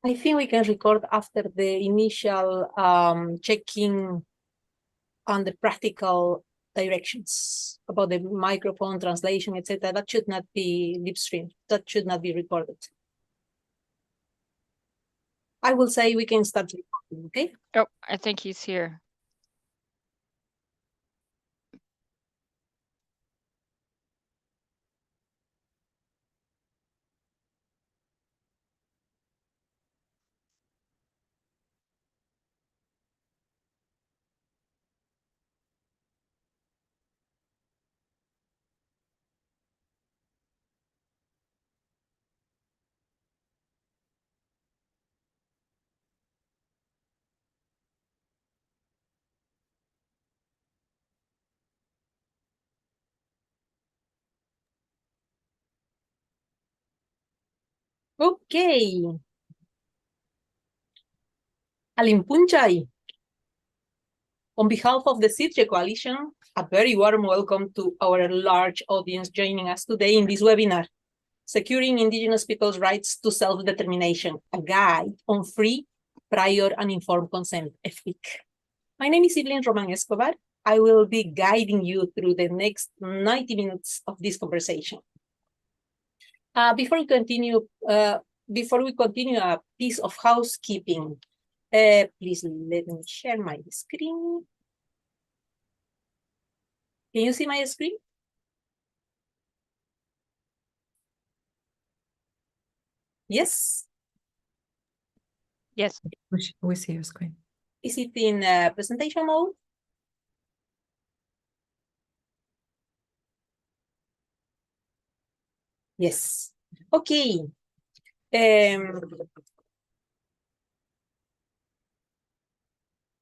I think we can record after the initial checking on the practical directions about the microphone translation, etc. That should not be lip streamed. That should not be recorded. I will say we can start recording, okay? Oh, I think he's here. Okay. Alimpunchay. On behalf of the CIRCE Coalition, a very warm welcome to our large audience joining us today in this webinar, Securing Indigenous Peoples' Rights to Self-Determination, a guide on free, prior, and informed consent, FPIC. My name is Evelyn Roman Escobar. I will be guiding you through the next 90 minutes of this conversation. Before we continue, a piece of housekeeping. Please let me share my screen. Can you see my screen? Yes. Yes. We see your screen. Is it in presentation mode? Yes. Okay.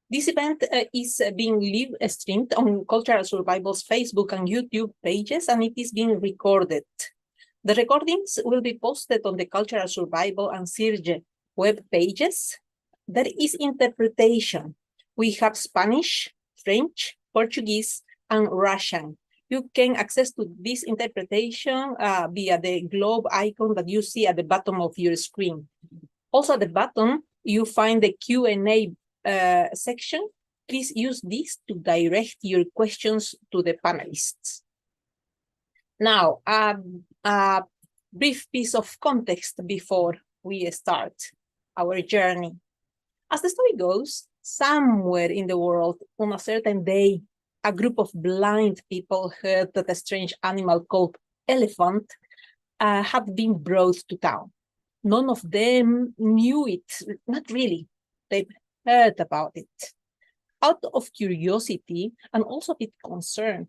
This event is being live streamed on Cultural Survival's Facebook and YouTube pages, and it is being recorded. The recordings will be posted on the Cultural Survival and CIRCE web pages. There is interpretation. We have Spanish, French, Portuguese, and Russian. You can access to this interpretation via the globe icon that you see at the bottom of your screen. Also at the bottom, you find the Q&A section. Please use this to direct your questions to the panelists. Now, a brief piece of context before we start our journey. As the story goes, somewhere in the world, on a certain day, a group of blind people heard that a strange animal called elephant had been brought to town. None of them knew it, not really. They heard about it. Out of curiosity and also a bit concern,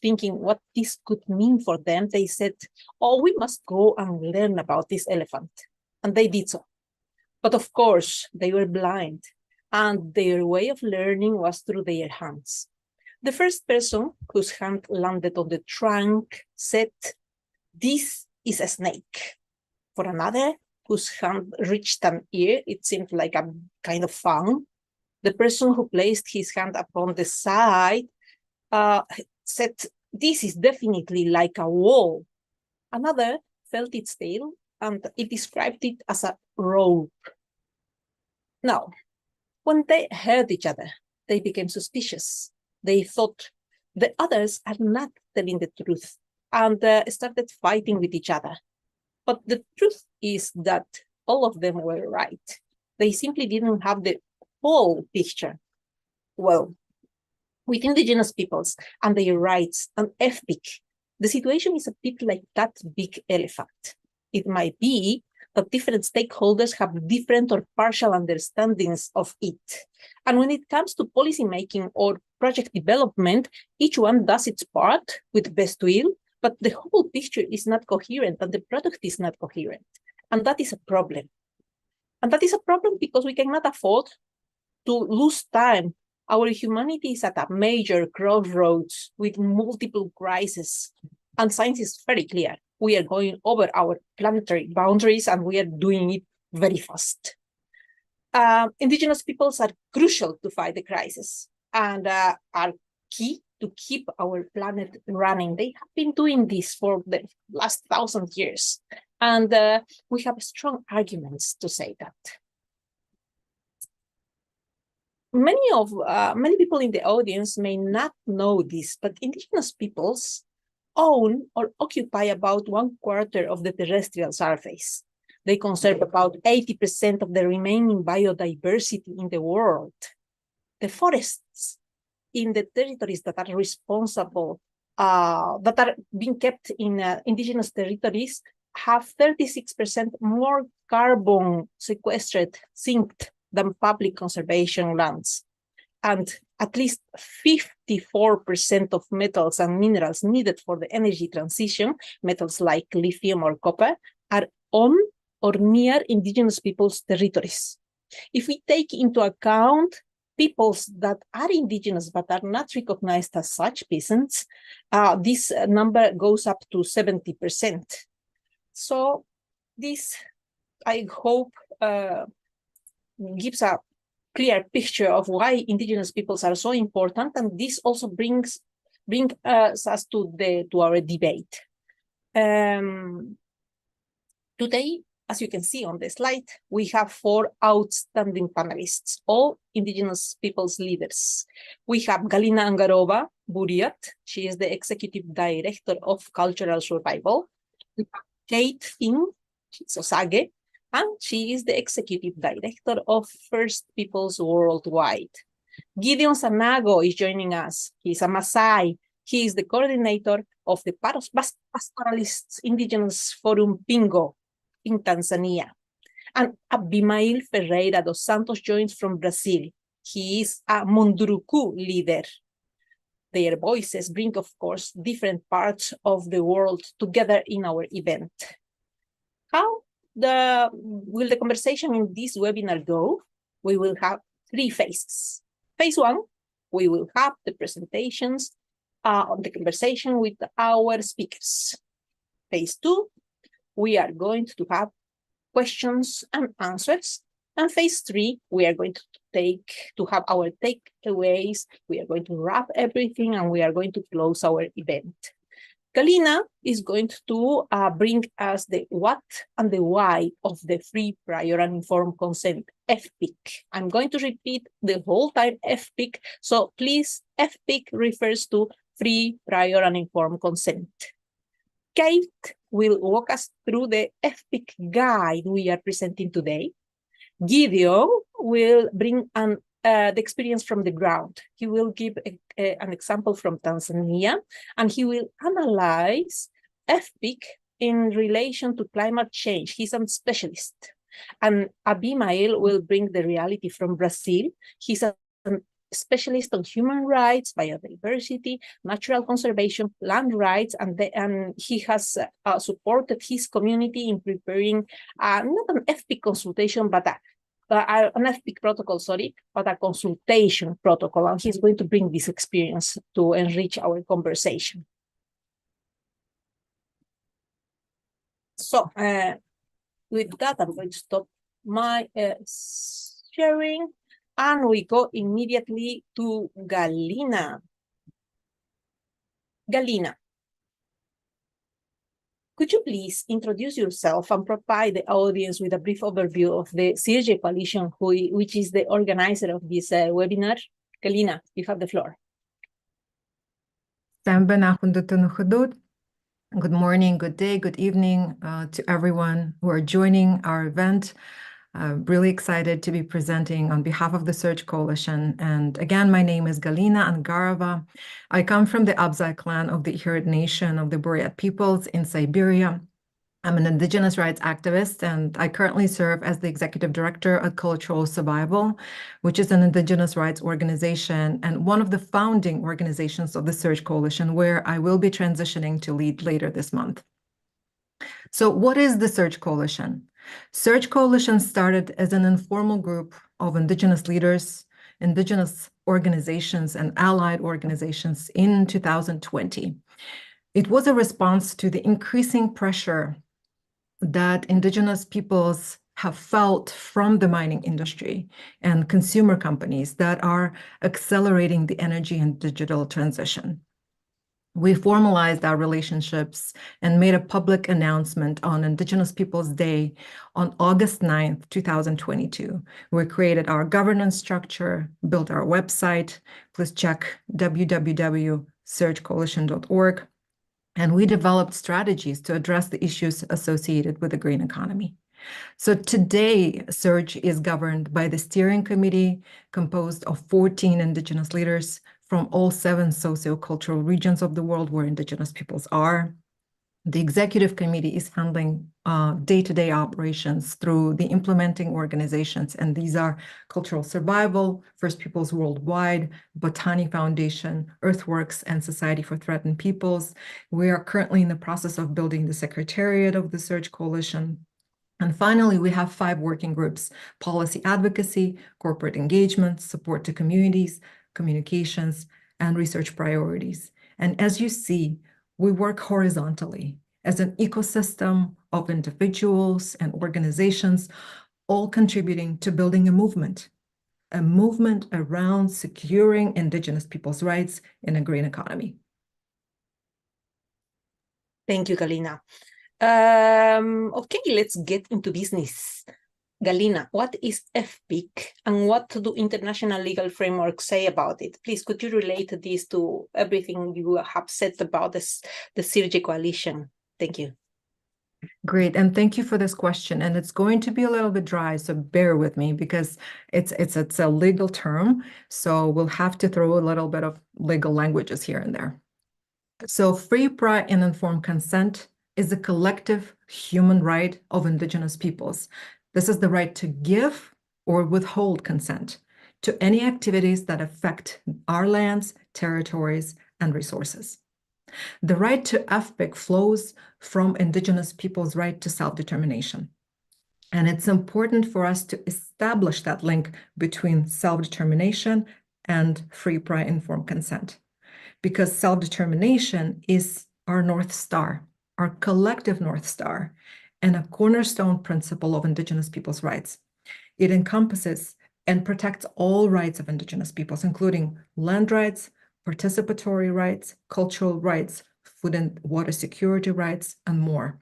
thinking what this could mean for them, they said, oh, we must go and learn about this elephant. And they did so. But of course, they were blind, and their way of learning was through their hands. The first person whose hand landed on the trunk said, this is a snake. For another, whose hand reached an ear, it seemed like a kind of fan. The person who placed his hand upon the side said, this is definitely like a wall. Another felt its tail, and it described it as a rope. Now, when they heard each other, they became suspicious. They thought the others are not telling the truth, and started fighting with each other. But the truth is that all of them were right. They simply didn't have the whole picture. Well, with Indigenous peoples and their rights and FPIC, the situation is a bit like that big elephant. It might be that different stakeholders have different or partial understandings of it. And when it comes to policymaking or project development, each one does its part with best will, but the whole picture is not coherent and the product is not coherent. And that is a problem. And that is a problem because we cannot afford to lose time. Our humanity is at a major crossroads with multiple crises, and science is very clear. We are going over our planetary boundaries, and we are doing it very fast. Indigenous peoples are crucial to fight the crisis and are key to keep our planet running. They have been doing this for the last 1,000 years, and we have strong arguments to say that. Many people in the audience may not know this, but indigenous peoples own or occupy about 1/4 of the terrestrial surface. They conserve about 80% of the remaining biodiversity in the world. The forests in the territories that are responsible, that are being kept in indigenous territories have 36% more carbon sequestered, synced than public conservation lands. And at least 54% of metals and minerals needed for the energy transition, metals like lithium or copper, are on or near indigenous peoples' territories. If we take into account peoples that are indigenous but are not recognized as such peasants, this number goes up to 70%. So this, I hope, gives a clear picture of why indigenous peoples are so important, and this also brings us to our debate. Today, as you can see on the slide, we have 4 outstanding panelists, all indigenous peoples leaders. We have Galina Angarova Buriat. She is the executive director of Cultural Survival. We have Kate Finn, she's Osage, and she is the executive director of First Peoples Worldwide. Gideon Sanago is joining us. He's a Maasai. He is the coordinator of the Pastoralists Indigenous Forum Pingo in Tanzania. And Abimael Ferreira dos Santos joins from Brazil. He is a Munduruku leader. Their voices bring, of course, different parts of the world together in our event. How will the conversation in this webinar go? We will have 3 phases. Phase 1, we will have the presentations on the conversation with our speakers. Phase 2, we are going to have questions and answers. And phase 3, we are going to have our takeaways. We are going to wrap everything and we are going to close our event. Galina is going to bring us the what and the why of the free, prior, and informed consent, FPIC. I'm going to repeat the whole time FPIC, so please, FPIC refers to free, prior, and informed consent. Kate will walk us through the FPIC guide we are presenting today. Gideon will bring the experience from the ground. He will give an example from Tanzania, and he will analyze FPIC in relation to climate change. He's a specialist. And Abimael will bring the reality from Brazil. He's a specialist on human rights, biodiversity, natural conservation, land rights, and he has supported his community in preparing not an FPIC consultation, but an FPIC protocol, but a consultation protocol, and he's going to bring this experience to enrich our conversation. So with that, I'm going to stop my sharing, and we go immediately to Galina. Galina, could you please introduce yourself and provide the audience with a brief overview of the SIRGE Coalition, which is the organizer of this webinar? Galina, you have the floor. Good morning, good day, good evening to everyone who are joining our event. Really excited to be presenting on behalf of the SIRGE Coalition. And again, my name is Galina Angarova. I come from the Abzai clan of the Inuit Nation of the Buryat peoples in Siberia. I'm an indigenous rights activist, and I currently serve as the executive director at Cultural Survival, which is an indigenous rights organization and one of the founding organizations of the SIRGE Coalition, where I will be transitioning to lead later this month. So what is the SIRGE Coalition? SIRGE Coalition started as an informal group of indigenous leaders, indigenous organizations, and allied organizations in 2020. It was a response to the increasing pressure that indigenous peoples have felt from the mining industry and consumer companies that are accelerating the energy and digital transition. we formalized our relationships and made a public announcement on Indigenous Peoples Day on August 9th, 2022. We created our governance structure, built our website. Please check www.surgecoalition.org. And we developed strategies to address the issues associated with the green economy. So today, Surge is governed by the steering committee composed of 14 Indigenous leaders from all 7 sociocultural regions of the world where Indigenous peoples are. The executive committee is handling day-to-day operations through the implementing organizations, and these are Cultural Survival, First Peoples Worldwide, Botany Foundation, Earthworks, and Society for Threatened Peoples. We are currently in the process of building the Secretariat of the Surge Coalition. And finally, we have 5 working groups: policy advocacy, corporate engagement, support to communities, communications, and research priorities. And as you see, we work horizontally as an ecosystem of individuals and organizations, all contributing to building a movement around securing Indigenous people's rights in a green economy. Thank you, Galina. Okay, let's get into business. Galina, what is FPIC and what do international legal frameworks say about it? Please, could you relate this to everything you have said about the SIRGE coalition? Thank you. Great, and thank you for this question. And it's going to be a little bit dry, so bear with me because it's a legal term. So we'll have to throw a little bit of legal languages here and there. So free, prior, and informed consent is a collective human right of Indigenous peoples. This is the right to give or withhold consent to any activities that affect our lands, territories, and resources. The right to FPIC flows from Indigenous peoples' right to self-determination. And it's important for us to establish that link between self-determination and free, prior, informed consent, because self-determination is our North Star, our collective North Star, and a cornerstone principle of Indigenous peoples' rights. It encompasses and protects all rights of Indigenous peoples, including land rights, participatory rights, cultural rights, food and water security rights, and more.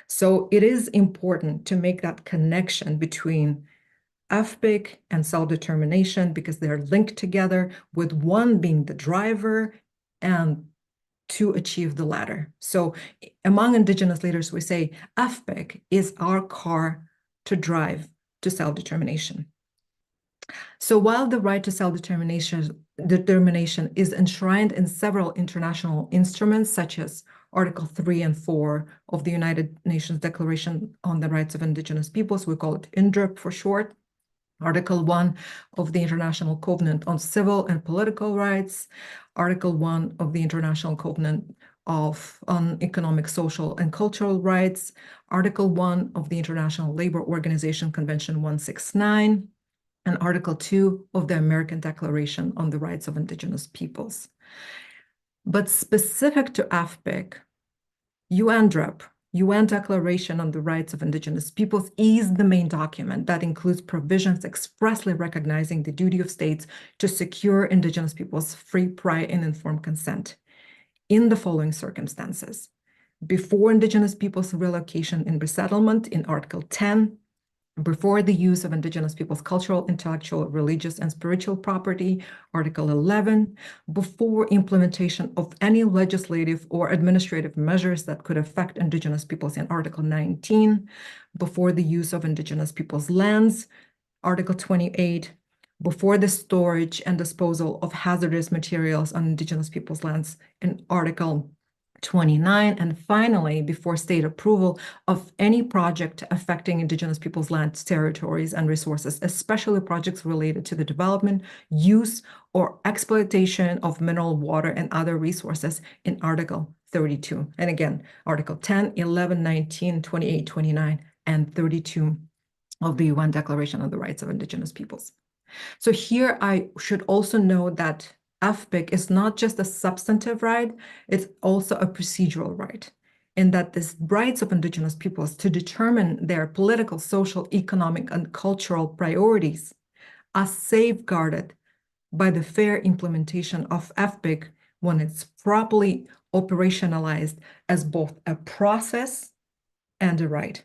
So it is important to make that connection between FPIC and self-determination because they're linked together, with one being the driver and to achieve the latter. So among Indigenous leaders, we say FPIC is our car to drive to self-determination. So while the right to self-determination is enshrined in several international instruments, such as Article 3 and 4 of the United Nations Declaration on the Rights of Indigenous Peoples, we call it INDRIP for short, Article 1 of the International Covenant on Civil and Political Rights, Article 1 of the International Covenant on Economic, Social, and Cultural Rights, Article 1 of the International Labor Organization Convention 169, and Article 2 of the American Declaration on the Rights of Indigenous Peoples. But specific to FPIC, UNDRIP, UN Declaration on the Rights of Indigenous Peoples, is the main document that includes provisions expressly recognizing the duty of states to secure Indigenous peoples' free, prior, and informed consent in the following circumstances: before Indigenous peoples' relocation and resettlement in Article 10, before the use of Indigenous peoples' cultural, intellectual, religious, and spiritual property, Article 11, before implementation of any legislative or administrative measures that could affect Indigenous peoples in Article 19, before the use of Indigenous peoples' lands, Article 28, before the storage and disposal of hazardous materials on Indigenous peoples' lands in Article 29, and finally, before state approval of any project affecting Indigenous peoples' lands, territories, and resources, especially projects related to the development, use, or exploitation of mineral, water, and other resources in Article 32. And again, Article 10, 11, 19, 28, 29, and 32 of the UN Declaration on the Rights of Indigenous Peoples. So here I should also note that FPIC is not just a substantive right, it's also a procedural right, in that the rights of Indigenous peoples to determine their political, social, economic, and cultural priorities are safeguarded by the fair implementation of FPIC when it's properly operationalized as both a process and a right.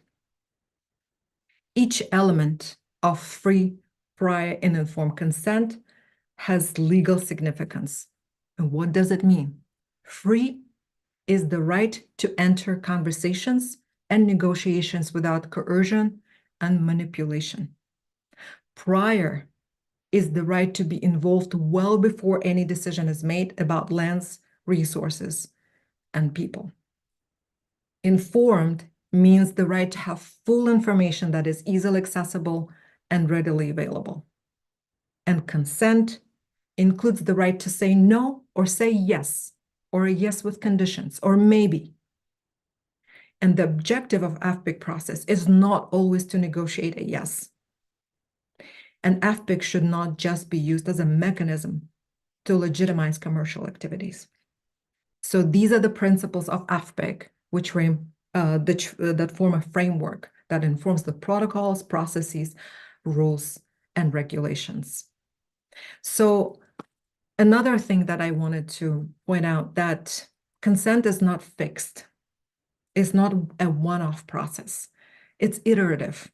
Each element of free, prior, and informed consent has legal significance. And what does it mean? Free is the right to enter conversations and negotiations without coercion and manipulation. Prior is the right to be involved well before any decision is made about lands, resources, and people. Informed means the right to have full information that is easily accessible and readily available. And consent includes the right to say no or say yes, or a yes with conditions, or maybe. And the objective of FPIC process is not always to negotiate a yes. And FPIC should not just be used as a mechanism to legitimize commercial activities. So these are the principles of FPIC, which that form a framework that informs the protocols, processes, rules, and regulations. So another thing that I wanted to point out, that consent is not fixed. It's not a one-off process. It's iterative.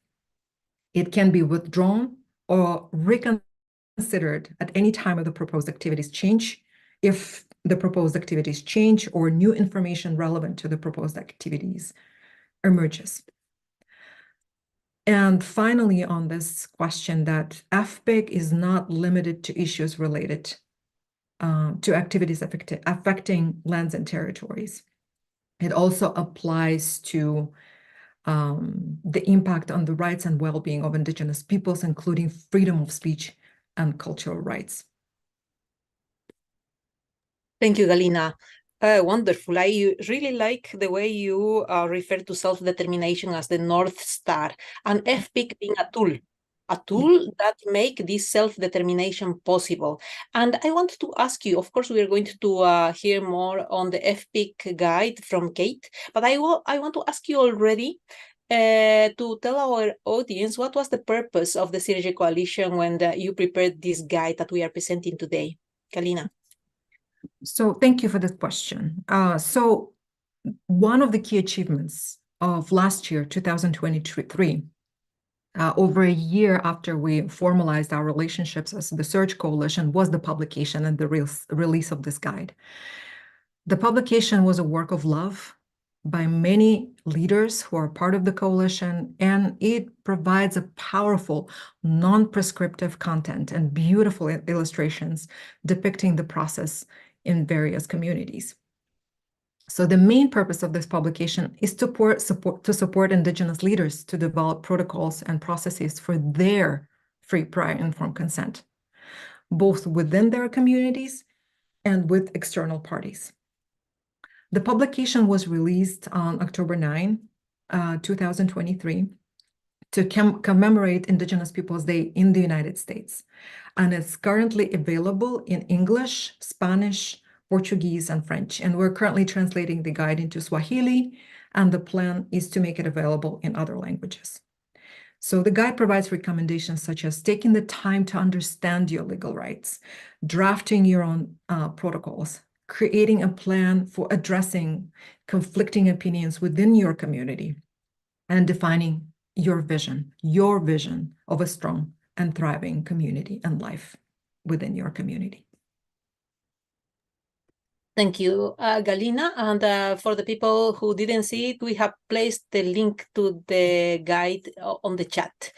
It can be withdrawn or reconsidered at any time of the proposed activities change, if the proposed activities change or new information relevant to the proposed activities emerges. And finally, on this question, that FPIC is not limited to issues related to activities affecting lands and territories. It also applies to the impact on the rights and well-being of Indigenous peoples, including freedom of speech and cultural rights. Thank you, Galina. Wonderful. I really like the way you refer to self-determination as the North Star, and FPIC being a tool that make this self-determination possible. And I want to ask you, of course, we are going to hear more on the FPIC guide from Kate, but I want to ask you already to tell our audience what was the purpose of the Synergy Coalition when you prepared this guide that we are presenting today. Galina. So thank you for this question. So one of the key achievements of last year, 2023, over a year after we formalized our relationships as the Search Coalition, was the publication and the release of this guide. The publication was a work of love by many leaders who are part of the coalition, and it provides a powerful, non-prescriptive content and beautiful illustrations depicting the process in various communities. So the main purpose of this publication is to support Indigenous leaders to develop protocols and processes for their free, prior, informed consent, both within their communities and with external parties. The publication was released on October 9, 2023, to commemorate Indigenous Peoples Day in the United States. And it's currently available in English, Spanish, Portuguese, and French. And we're currently translating the guide into Swahili, and the plan is to make it available in other languages. So the guide provides recommendations such as taking the time to understand your legal rights, drafting your own protocols, creating a plan for addressing conflicting opinions within your community, and defining your vision of a strong and thriving community and life within your community. Thank you, Galina. And for the people who didn't see it, we have placed the link to the guide on the chat.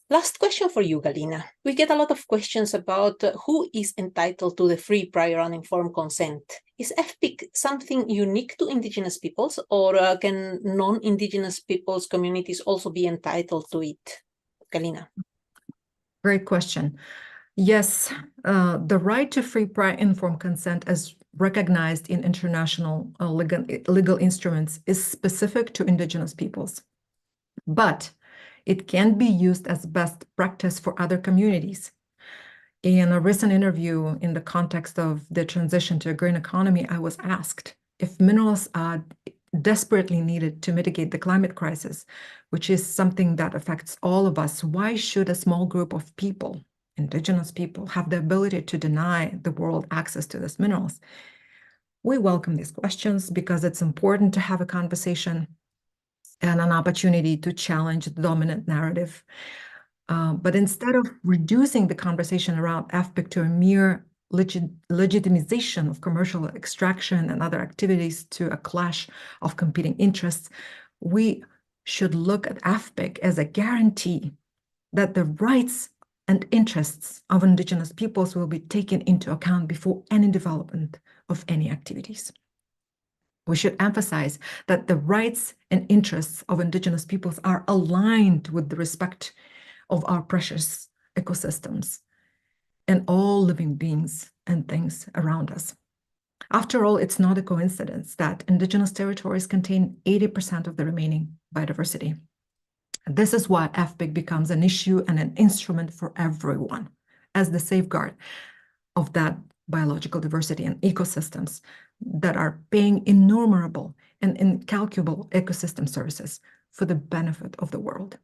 Last question for you, Galina. We get a lot of questions about who is entitled to the free, prior, and informed consent. Is FPIC something unique to Indigenous peoples, or can non-Indigenous peoples communities also be entitled to it? Galina. Great question. Yes, the right to free, prior, informed consent as recognized in international legal instruments is specific to Indigenous peoples. But it can be used as best practice for other communities. In a recent interview in the context of the transition to a green economy, I was asked if minerals are desperately needed to mitigate the climate crisis, which is something that affects all of us, why should a small group of people Indigenous people have the ability to deny the world access to these minerals? We welcome these questions because it's important to have a conversation and an opportunity to challenge the dominant narrative. But instead of reducing the conversation around FPIC to a mere legitimization of commercial extraction and other activities to a clash of competing interests, we should look at FPIC as a guarantee that the rights and interests of Indigenous peoples will be taken into account before any development of any activities. We should emphasize that the rights and interests of Indigenous peoples are aligned with the respect of our precious ecosystems and all living beings and things around us. After all, it's not a coincidence that Indigenous territories contain 80% of the remaining biodiversity. This is why FPIC becomes an issue and an instrument for everyone as the safeguard of that biological diversity and ecosystems that are paying innumerable and incalculable ecosystem services for the benefit of the world.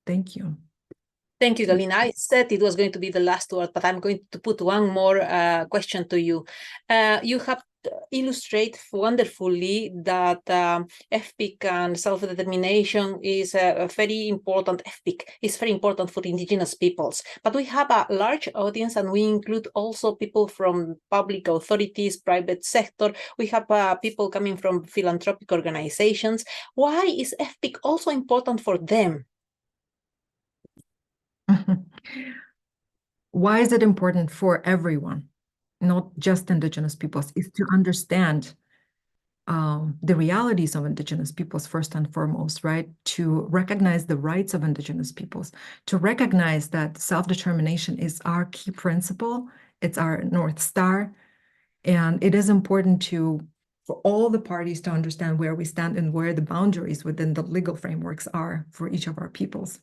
Thank you. Thank you, Galina. I said it was going to be the last word, but I'm going to put one more question to you. You have illustrated wonderfully that FPIC and self-determination is a very important. FPIC is very important for Indigenous peoples. But we have a large audience, and we include also people from public authorities, private sector. We have people coming from philanthropic organizations. Why is FPIC also important for them? Why is it important for everyone, not just Indigenous peoples, is to understand the realities of Indigenous peoples first and foremost, right? To recognize the rights of Indigenous peoples, to recognize that self-determination is our key principle, it's our North Star, and it is important for all the parties to understand where we stand and where the boundaries within the legal frameworks are for each of our peoples.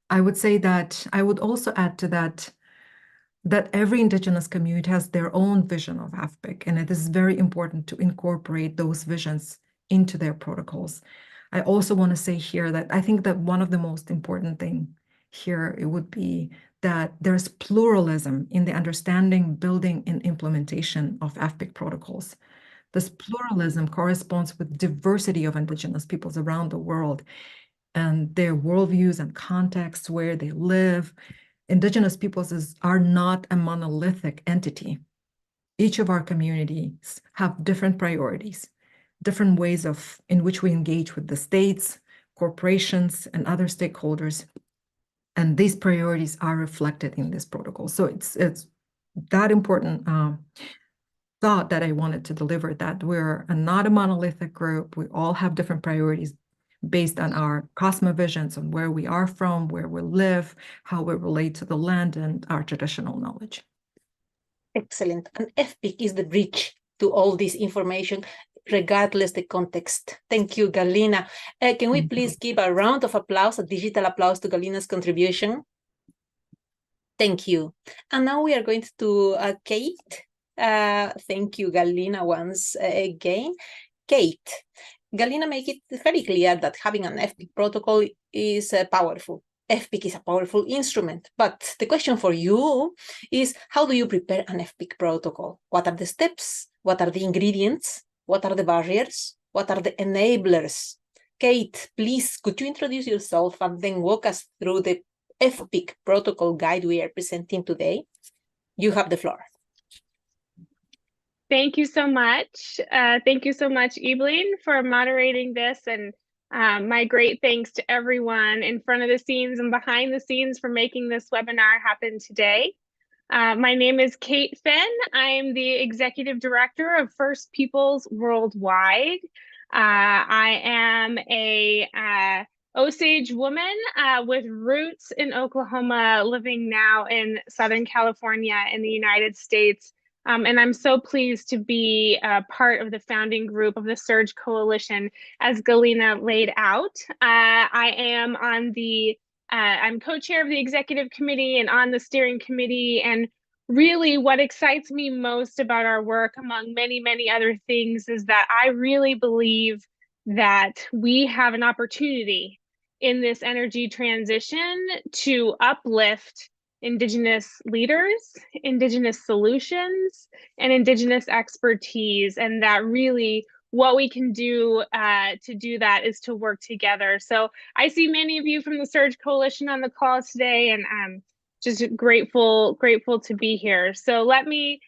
I would say that I would also add to that every Indigenous community has their own vision of FPIC, and it is very important to incorporate those visions into their protocols. I also want to say here that I think that one of the most important thing here, it would be that there's pluralism in the understanding, building, and implementation of FPIC protocols. This pluralism corresponds with diversity of Indigenous peoples around the world and their worldviews and contexts where they live. Indigenous peoples are not a monolithic entity. Each of our communities have different priorities, different ways in which we engage with the states, corporations, and other stakeholders. And these priorities are reflected in this protocol. So it's that important thought that I wanted to deliver, that we're not a monolithic group. We all have different priorities based on our cosmovisions, on where we are from, where we live, how we relate to the land, and our traditional knowledge. Excellent. And FPIC is the bridge to all this information, regardless the context. Thank you, Galina. Can we please give a round of applause, a digital applause to Galina's contribution? Thank you. And now we are going to Kate. Thank you, Galina, once again. Kate, Galina made it very clear that having an FPIC protocol is powerful. FPIC is a powerful instrument, but the question for you is, how do you prepare an FPIC protocol? What are the steps? What are the ingredients? What are the barriers? What are the enablers? Kate, please, could you introduce yourself and then walk us through the FPIC protocol guide we are presenting today? You have the floor. Thank you so much. Thank you so much, Evelyn, for moderating this, and my great thanks to everyone in front of the scenes and behind the scenes for making this webinar happen today. My name is Kate Finn. I am the Executive Director of First Peoples Worldwide. I am a Osage woman with roots in Oklahoma, living now in Southern California in the United States. And I'm so pleased to be part of the founding group of the Surge Coalition, as Galina laid out. I am on I'm co-chair of the executive committee and on the steering committee. And really what excites me most about our work, among many, many other things, is that I really believe that we have an opportunity in this energy transition to uplift Indigenous leaders, Indigenous solutions, and Indigenous expertise. And that really what we can do to do that is to work together. So I see many of you from the Surge Coalition on the call today, and I'm just grateful to be here. So let me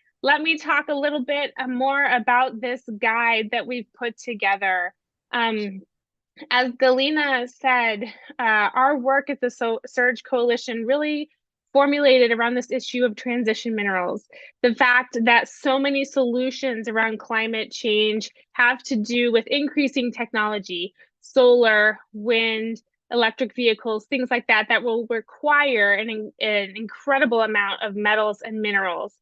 talk a little bit more about this guide that we've put together. As Galina said, our work at the Surge Coalition really formulated around this issue of transition minerals. The fact that so many solutions around climate change have to do with increasing technology, solar, wind, electric vehicles, things like that, that will require an incredible amount of metals and minerals.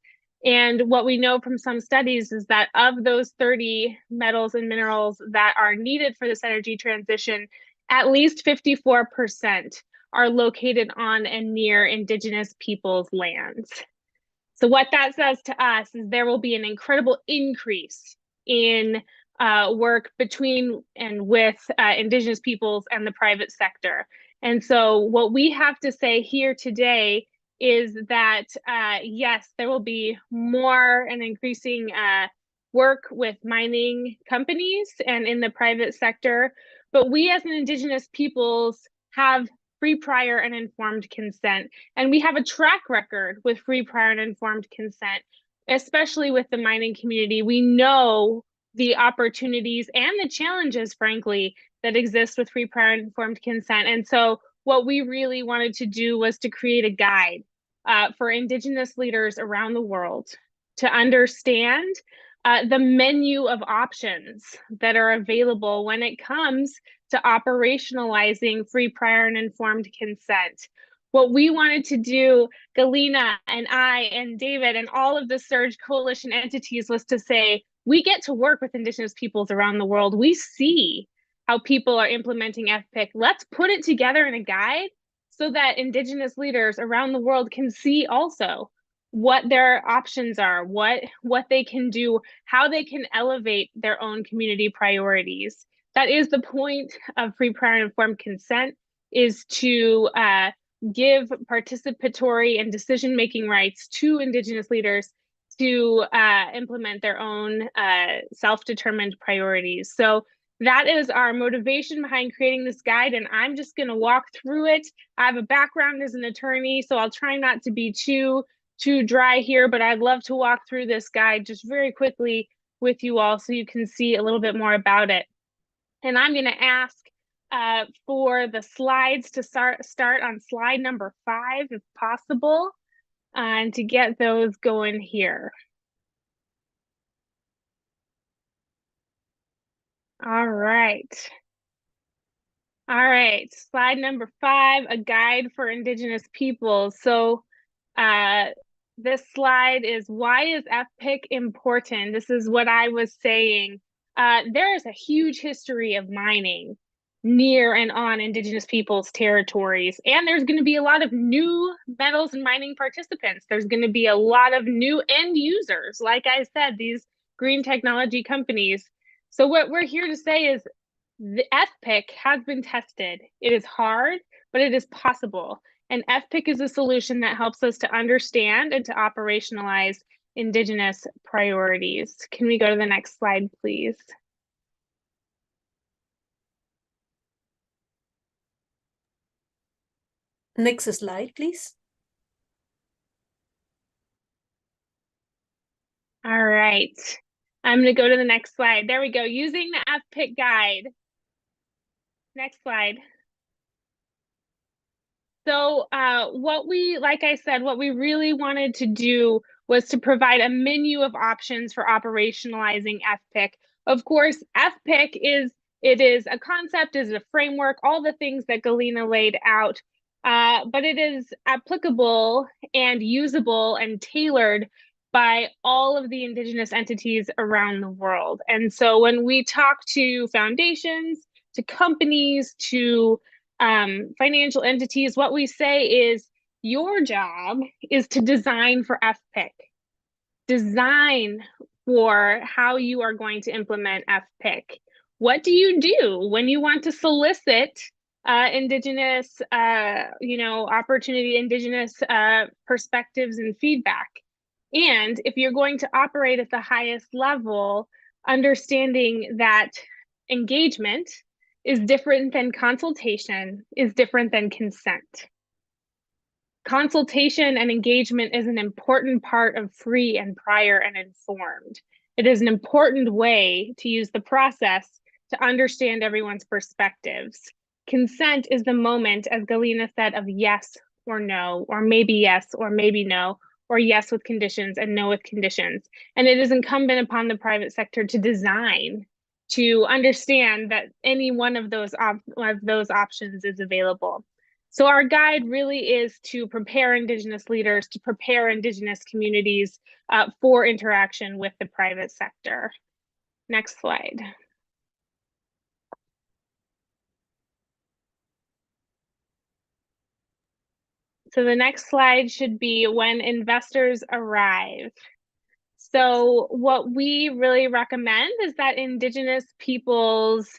And what we know from some studies is that of those 30 metals and minerals that are needed for this energy transition, at least 54% are located on and near Indigenous peoples' lands. So what that says to us is there will be an incredible increase in work between and with Indigenous peoples and the private sector. And so what we have to say here today is that, yes, there will be more and increasing work with mining companies and in the private sector, but we as an Indigenous peoples have free, prior, and informed consent. And we have a track record with free, prior, and informed consent, especially with the mining community. We know the opportunities and the challenges, frankly, that exist with free, prior, and informed consent. And so what we really wanted to do was to create a guide for Indigenous leaders around the world to understand the menu of options that are available when it comes to operationalizing free, prior, and informed consent. What we wanted to do, Galina and I and David and all of the Surge Coalition entities, was to say, we get to work with Indigenous peoples around the world. We see how people are implementing FPIC. Let's put it together in a guide so that Indigenous leaders around the world can see also what their options are, what they can do, how they can elevate their own community priorities. That is the point of free, prior, and informed consent, is to give participatory and decision-making rights to Indigenous leaders to implement their own self-determined priorities. So that is our motivation behind creating this guide, and I'm just going to walk through it. I have a background as an attorney, so I'll try not to be too dry here, but I'd love to walk through this guide just very quickly with you all so you can see a little bit more about it. And I'm going to ask for the slides to start on slide number 5, if possible, and to get those going here. All right. All right, slide number 5, a guide for Indigenous peoples. So this slide is, why is FPIC important? This is what I was saying. There is a huge history of mining near and on Indigenous peoples' territories, and there's going to be a lot of new metals and mining participants. There's going to be a lot of new end users, like I said, these green technology companies. So what we're here to say is the FPIC has been tested. It is hard, but it is possible. And FPIC is a solution that helps us to understand and to operationalize Indigenous priorities. Can we go to the next slide, please? Next slide, please. All right. I'm going to go to the next slide. There we go. Using the FPIC guide. Next slide. So like I said, what we really wanted to do was to provide a menu of options for operationalizing FPIC. Of course, FPIC is a concept, is a framework, all the things that Galina laid out, but it is applicable and usable and tailored by all of the Indigenous entities around the world. And so when we talk to foundations, to companies, to financial entities, what we say is your job is to design for FPIC. Design for how you are going to implement FPIC. What do you do when you want to solicit Indigenous, opportunity, Indigenous perspectives and feedback. And if you're going to operate at the highest level, understanding that engagement is different than consultation, is different than consent. Consultation and engagement is an important part of free and prior and informed. It is an important way to use the process to understand everyone's perspectives. Consent is the moment, as Galina said, of yes or no, or maybe yes or maybe no, or yes with conditions and no with conditions. And it is incumbent upon the private sector to design, to understand that any one of those options is available. So our guide really is to prepare Indigenous leaders, to prepare Indigenous communities for interaction with the private sector. Next slide. So the next slide should be when investors arrive. So what we really recommend is that Indigenous peoples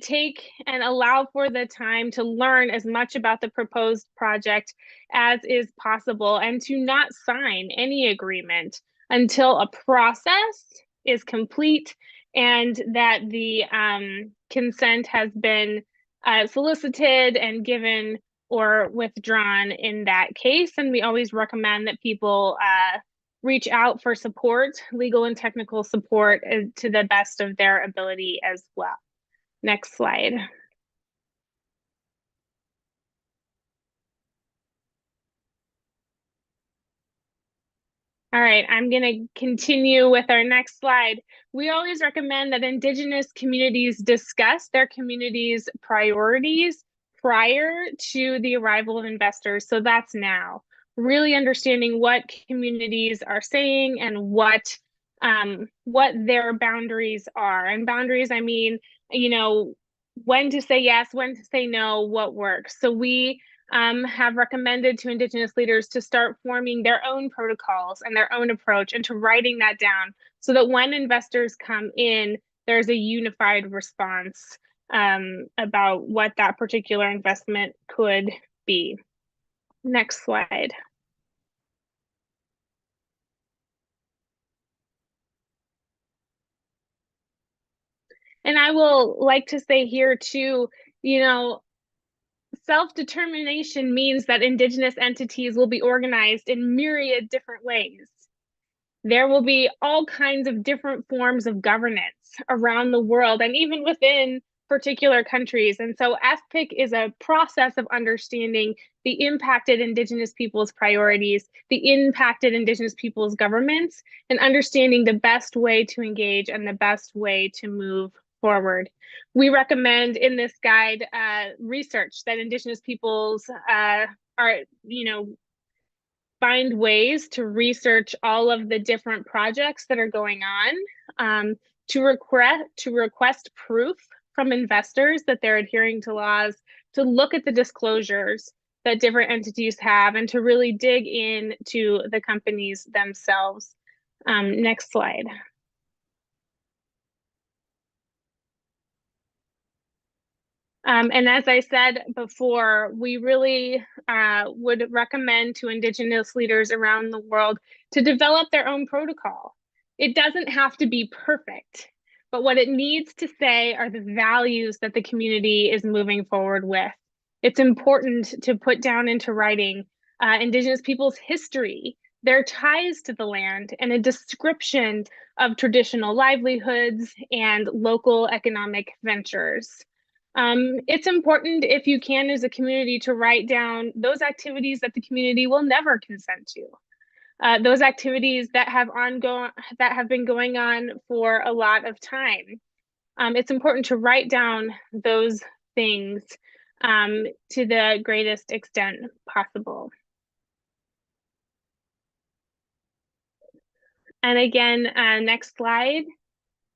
take and allow for the time to learn as much about the proposed project as is possible, and to not sign any agreement until a process is complete and that the consent has been solicited and given or withdrawn in that case. And we always recommend that people reach out for support, legal and technical support, to the best of their ability as well. Next slide. All right, I'm going to continue with our next slide. We always recommend that Indigenous communities discuss their community's priorities prior to the arrival of investors. So that's now. Really understanding what communities are saying and what their boundaries are. And boundaries, I mean, when to say yes, when to say no, what works. So we have recommended to Indigenous leaders to start forming their own protocols and their own approach, and to writing that down so that when investors come in, there's a unified response about what that particular investment could be. Next slide. And I will like to say here too, self-determination means that Indigenous entities will be organized in myriad different ways. There will be all kinds of different forms of governance around the world and even within particular countries. And so FPIC is a process of understanding the impacted Indigenous people's priorities, the impacted Indigenous people's governments, and understanding the best way to engage and the best way to move forward. We recommend in this guide research that Indigenous peoples find ways to research all of the different projects that are going on, to request proof from investors that they're adhering to laws, to look at the disclosures that different entities have, and to really dig into the companies themselves. Next slide. And as I said before, we really would recommend to Indigenous leaders around the world to develop their own protocol. It doesn't have to be perfect, but what it needs to say are the values that the community is moving forward with. It's important to put down into writing Indigenous people's history, their ties to the land, and a description of traditional livelihoods and local economic ventures. It's important, if you can, as a community, to write down those activities that the community will never consent to. Those activities that have been going on for a lot of time. It's important to write down those things to the greatest extent possible. And again, next slide.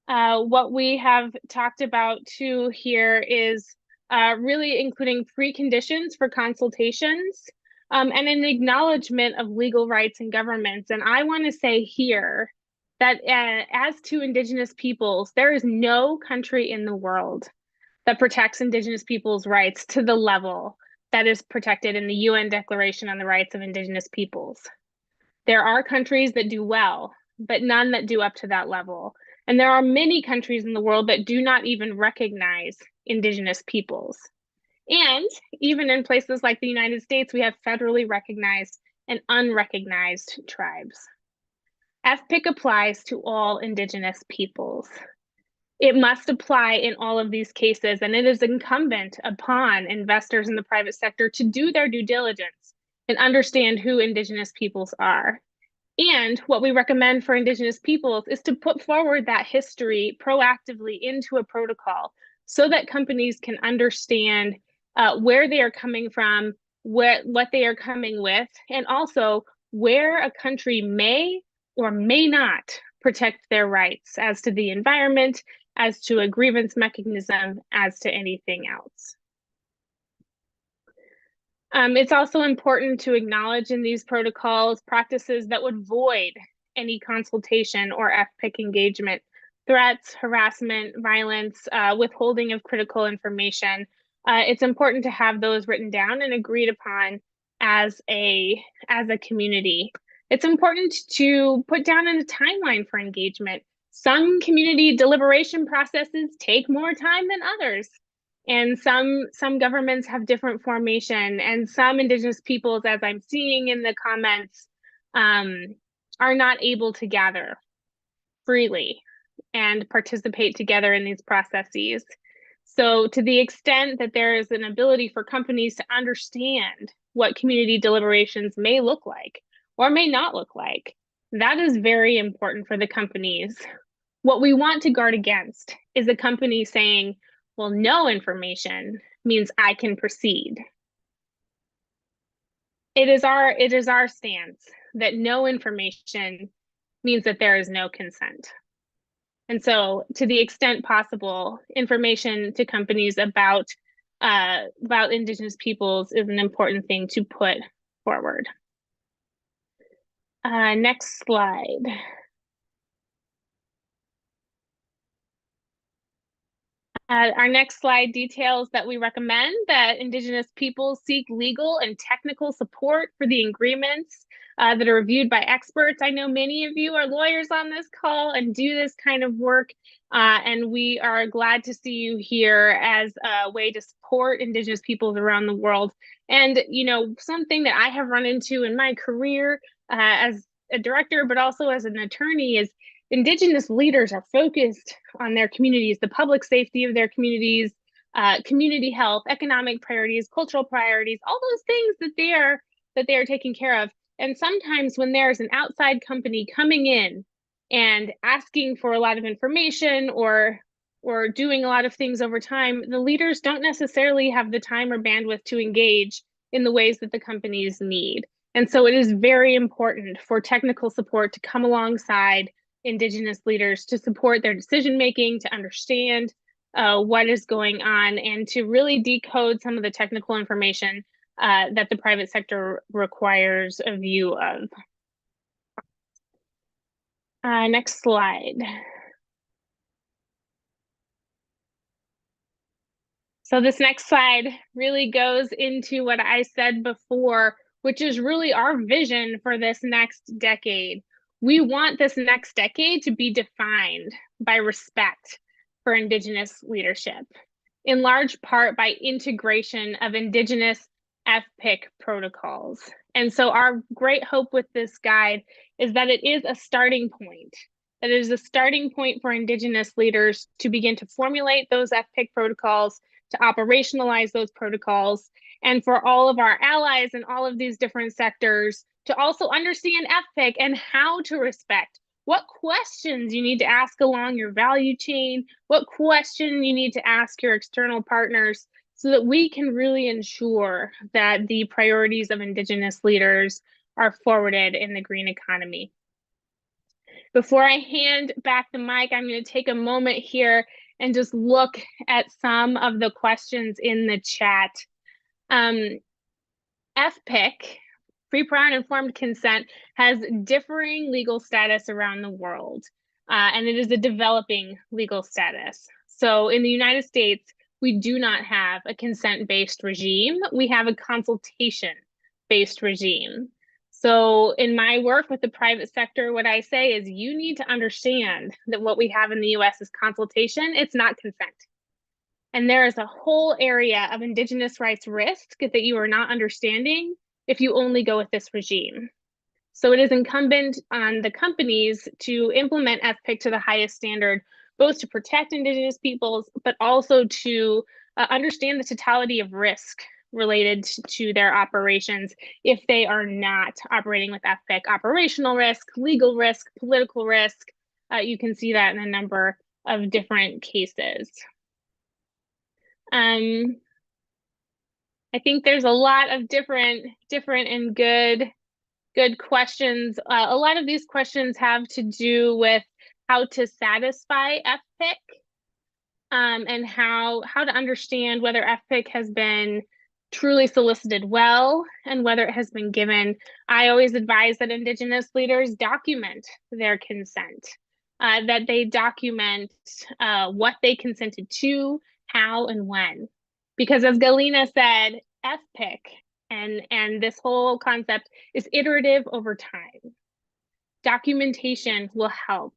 What we have talked about too here is really including preconditions for consultations and an acknowledgement of legal rights and governments. And I want to say here that as to Indigenous peoples, there is no country in the world that protects Indigenous peoples' rights to the level that is protected in the UN Declaration on the Rights of Indigenous Peoples. There are countries that do well, but none that do up to that level. And there are many countries in the world that do not even recognize Indigenous peoples. And even in places like the United States, we have federally recognized and unrecognized tribes. FPIC applies to all Indigenous peoples. It must apply in all of these cases, and it is incumbent upon investors in the private sector to do their due diligence and understand who Indigenous peoples are. And what we recommend for Indigenous peoples is to put forward that history proactively into a protocol so that companies can understand where they are coming from, what they are coming with, and also where a country may or may not protect their rights as to the environment, as to a grievance mechanism, as to anything else. It's also important to acknowledge in these protocols practices that would void any consultation or FPIC engagement, threats, harassment, violence, withholding of critical information. It's important to have those written down and agreed upon as a community. It's important to put down a timeline for engagement. Some community deliberation processes take more time than others. And some governments have different formation, and some Indigenous peoples, as I'm seeing in the comments, are not able to gather freely and participate together in these processes. So to the extent that there is an ability for companies to understand what community deliberations may look like or may not look like, that is very important for the companies. What we want to guard against is a company saying, well, no information means I can proceed. It is our stance that no information means that there is no consent. And so to the extent possible, information to companies about Indigenous peoples is an important thing to put forward. Next slide. Our next slide details that we recommend that Indigenous peoples seek legal and technical support for the agreements that are reviewed by experts. I know many of you are lawyers on this call and do this kind of work, and we are glad to see you here as a way to support Indigenous peoples around the world. And, you know, something that I have run into in my career as a director, but also as an attorney, is Indigenous leaders are focused on their communities, the public safety of their communities, community health, economic priorities, cultural priorities, all those things that they are taking care of. And sometimes when there's an outside company coming in and asking for a lot of information or doing a lot of things over time, the leaders don't necessarily have the time or bandwidth to engage in the ways that the companies need. And so it is very important for technical support to come alongside Indigenous leaders to support their decision making, to understand what is going on, and to really decode some of the technical information that the private sector requires a view of. Next slide. So this next slide really goes into what I said before, which is really our vision for this next decade. We want this next decade to be defined by respect for Indigenous leadership, in large part by integration of Indigenous FPIC protocols. And so our great hope with this guide is that it is a starting point. That it is a starting point for Indigenous leaders to begin to formulate those FPIC protocols, to operationalize those protocols, and for all of our allies in all of these different sectors to also understand FPIC and how to respect, what questions you need to ask along your value chain, what question you need to ask your external partners, so that we can really ensure that the priorities of Indigenous leaders are forwarded in the green economy. Before I hand back the mic, I'm going to take a moment here and just look at some of the questions in the chat. FPIC, free, prior, and informed consent, has differing legal status around the world, and it is a developing legal status. So in the United States, we do not have a consent-based regime. We have a consultation-based regime. So in my work with the private sector, what I say is you need to understand that what we have in the US is consultation, it's not consent. And there is a whole area of Indigenous rights risk that you are not understanding if you only go with this regime. So it is incumbent on the companies to implement FPIC to the highest standard, both to protect Indigenous peoples, but also to understand the totality of risk related to their operations if they are not operating with FPIC. Operational risk, legal risk, political risk. You can see that in a number of different cases. I think there's a lot of different and good questions. A lot of these questions have to do with how to satisfy FPIC and how to understand whether FPIC has been truly solicited well and whether it has been given. I always advise that Indigenous leaders document their consent, that they document what they consented to, how and when. Because as Galina said, FPIC and this whole concept is iterative over time. Documentation will help.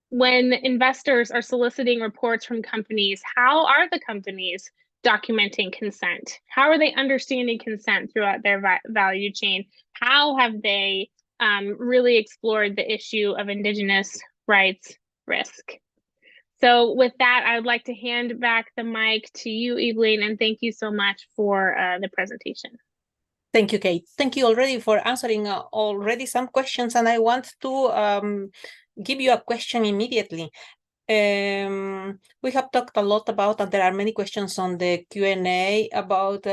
When investors are soliciting reports from companies, how are the companies documenting consent? How are they understanding consent throughout their value chain? How have they really explored the issue of Indigenous rights risk? So with that, I would like to hand back the mic to you, Evelyn, and thank you so much for the presentation. Thank you, Kate. Thank you already for answering already some questions, and I want to give you a question immediately. We have talked a lot about, and there are many questions on the Q&A about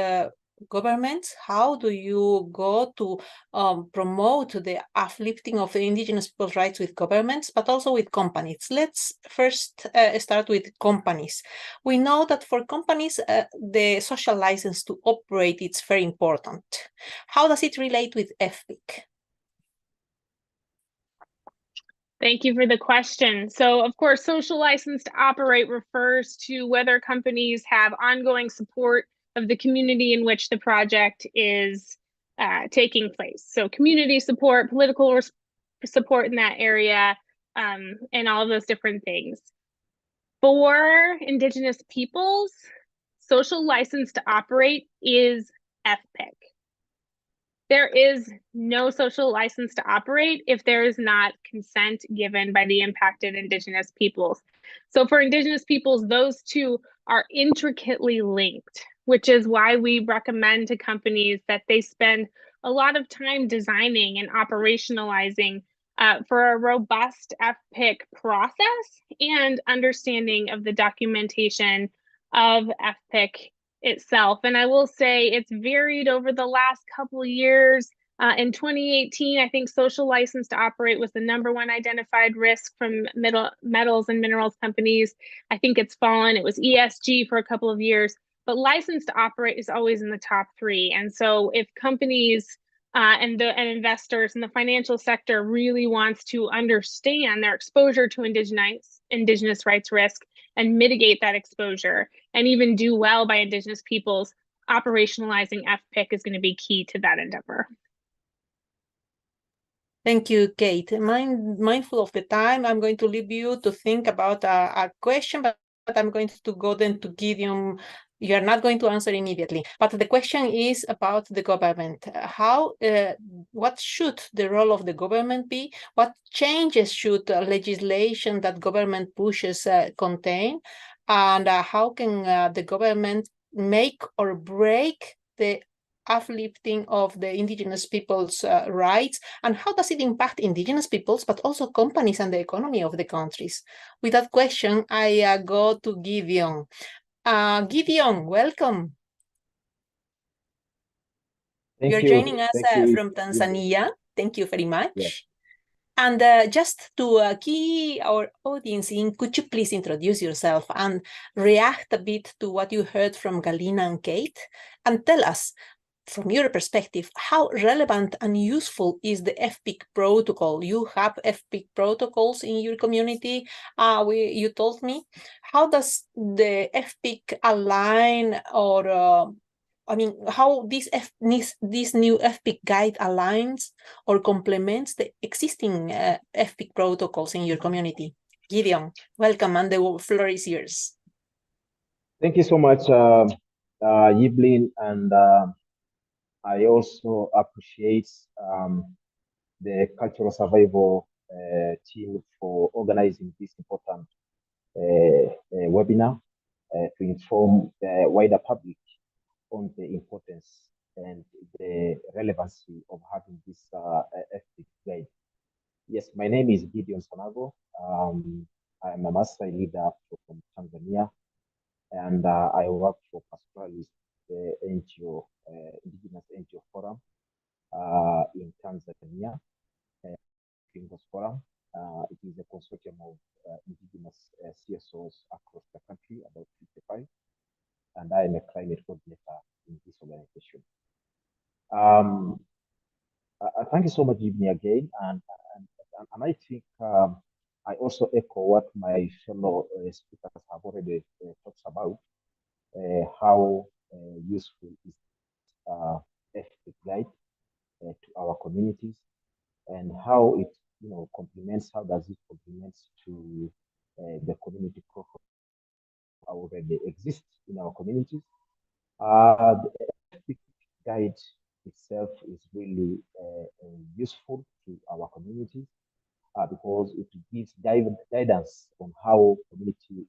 governments. How do you go to promote the uplifting of the Indigenous people's rights with governments, but also with companies? Let's first start with companies. We know that for companies, the social license to operate is very important. How does it relate with FPIC? Thank you for the question. So, of course, social license to operate refers to whether companies have ongoing support of the community in which the project is taking place. So community support, political support in that area, and all of those different things. For Indigenous peoples, social license to operate is FPIC. There is no social license to operate if there is not consent given by the impacted Indigenous peoples. So for Indigenous peoples, those two are intricately linked, which is why we recommend to companies that they spend a lot of time designing and operationalizing for a robust FPIC process and understanding of the documentation of FPIC itself. And I will say it's varied over the last couple of years. In 2018, I think social license to operate was the #1 identified risk from metals and minerals companies. I think it's fallen. It was ESG for a couple of years, but license to operate is always in the top 3. And so if companies and investors in the financial sector really wants to understand their exposure to Indigenous rights risk and mitigate that exposure and even do well by Indigenous peoples, operationalizing FPIC is going to be key to that endeavor. Thank you, Kate. Mindful of the time, I'm going to leave you to think about a question, but I'm going to go then to Gideon. You are not going to answer immediately, but the question is about the government. What should the role of the government be? What changes should legislation that government pushes contain? And how can the government make or break the uplifting of the Indigenous people's rights, and how does it impact Indigenous peoples, but also companies and the economy of the countries? With that question, I go to Gideon. Gideon, welcome. You're joining us from Tanzania. Thank you very much. Yeah. And just to key our audience in, could you please introduce yourself and react a bit to what you heard from Galina and Kate, and tell us, from your perspective, how relevant and useful is the FPIC protocol? You have FPIC protocols in your community, you told me. How does the FPIC align, or I mean, how this new FPIC guide aligns or complements the existing FPIC protocols in your community? Gideon, welcome, and the floor is yours. Thank you so much, Yvelin, and I also appreciate the cultural survival team for organizing this important webinar to inform the wider public on the importance and the relevancy of having this FPIC guide. Yes, my name is Gideon Sanago. I'm a Maasai leader from Tanzania, and I work for Pastoralist NGO, Indigenous NGO Forum in Tanzania. Indigenous Forum. It is a consortium of indigenous CSOs across the country, about 55, and I am a climate coordinator in this organization. Thank you so much, Yvonne, again, and I think I also echo what my fellow speakers have already talked about, how useful is FPIC guide to our communities, and how it complements, how does it complement to the community profile already exists in our communities. The FPIC guide itself is really useful to our communities because it gives guidance on how community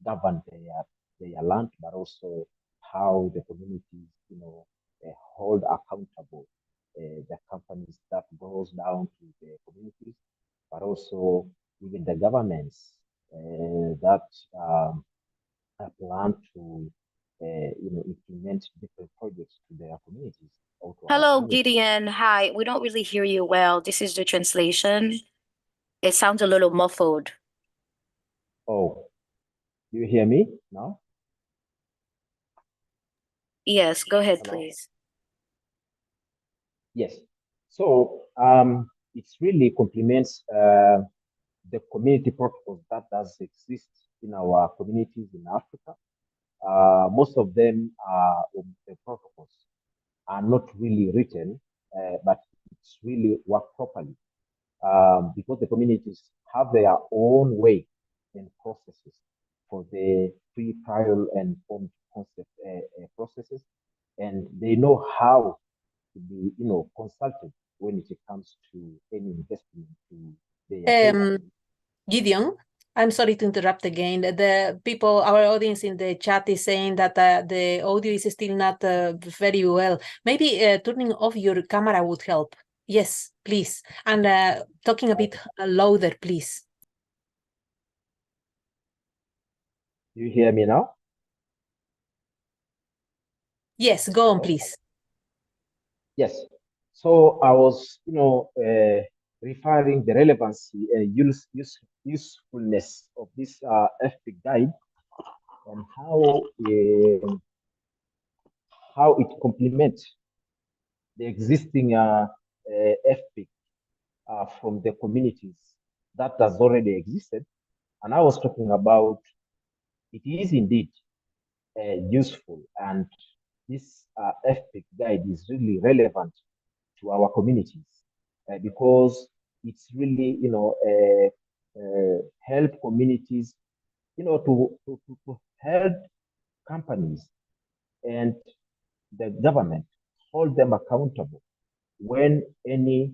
govern their land, but also how the communities hold accountable the companies that goes down to the communities, but also even the governments that plan to implement different projects to their communities. Hello, Gideon. Hi. We don't really hear you well. This is the translation. It sounds a little muffled. Oh, you hear me now? Yes, go ahead, Hello? please. Yes. So it really complements the community protocols that does exist in our communities in Africa. Most of them are the protocols are not really written, but it's really work properly because the communities have their own way and processes for the free, trial, and formed concept processes, and they know how to be, consulted when it comes to any investment to their Gideon, I'm sorry to interrupt again. The people, our audience in the chat is saying that the audio is still not very well. Maybe turning off your camera would help. Yes, please. And talking a bit louder, please. You hear me now? Yes, go on, please. Yes. So I was, referring the relevancy and usefulness of this FPIC guide and how it complements the existing FPIC from the communities that has already existed. And I was talking about it is indeed useful, and this FPIC guide is really relevant to our communities because it's really, help communities, to help companies and the government hold them accountable when any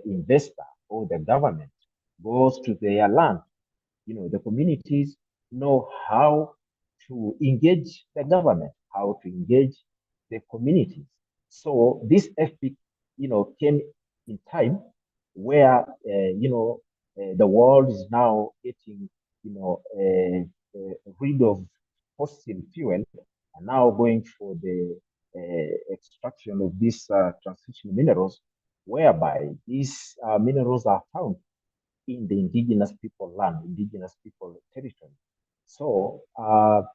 investor or the government goes to their land. The communities know how to engage the government, how to engage the communities. So this FPIC, came in time where, the world is now getting, rid of fossil fuel and now going for the extraction of these transition minerals, whereby these minerals are found in the indigenous people land, indigenous people territory. So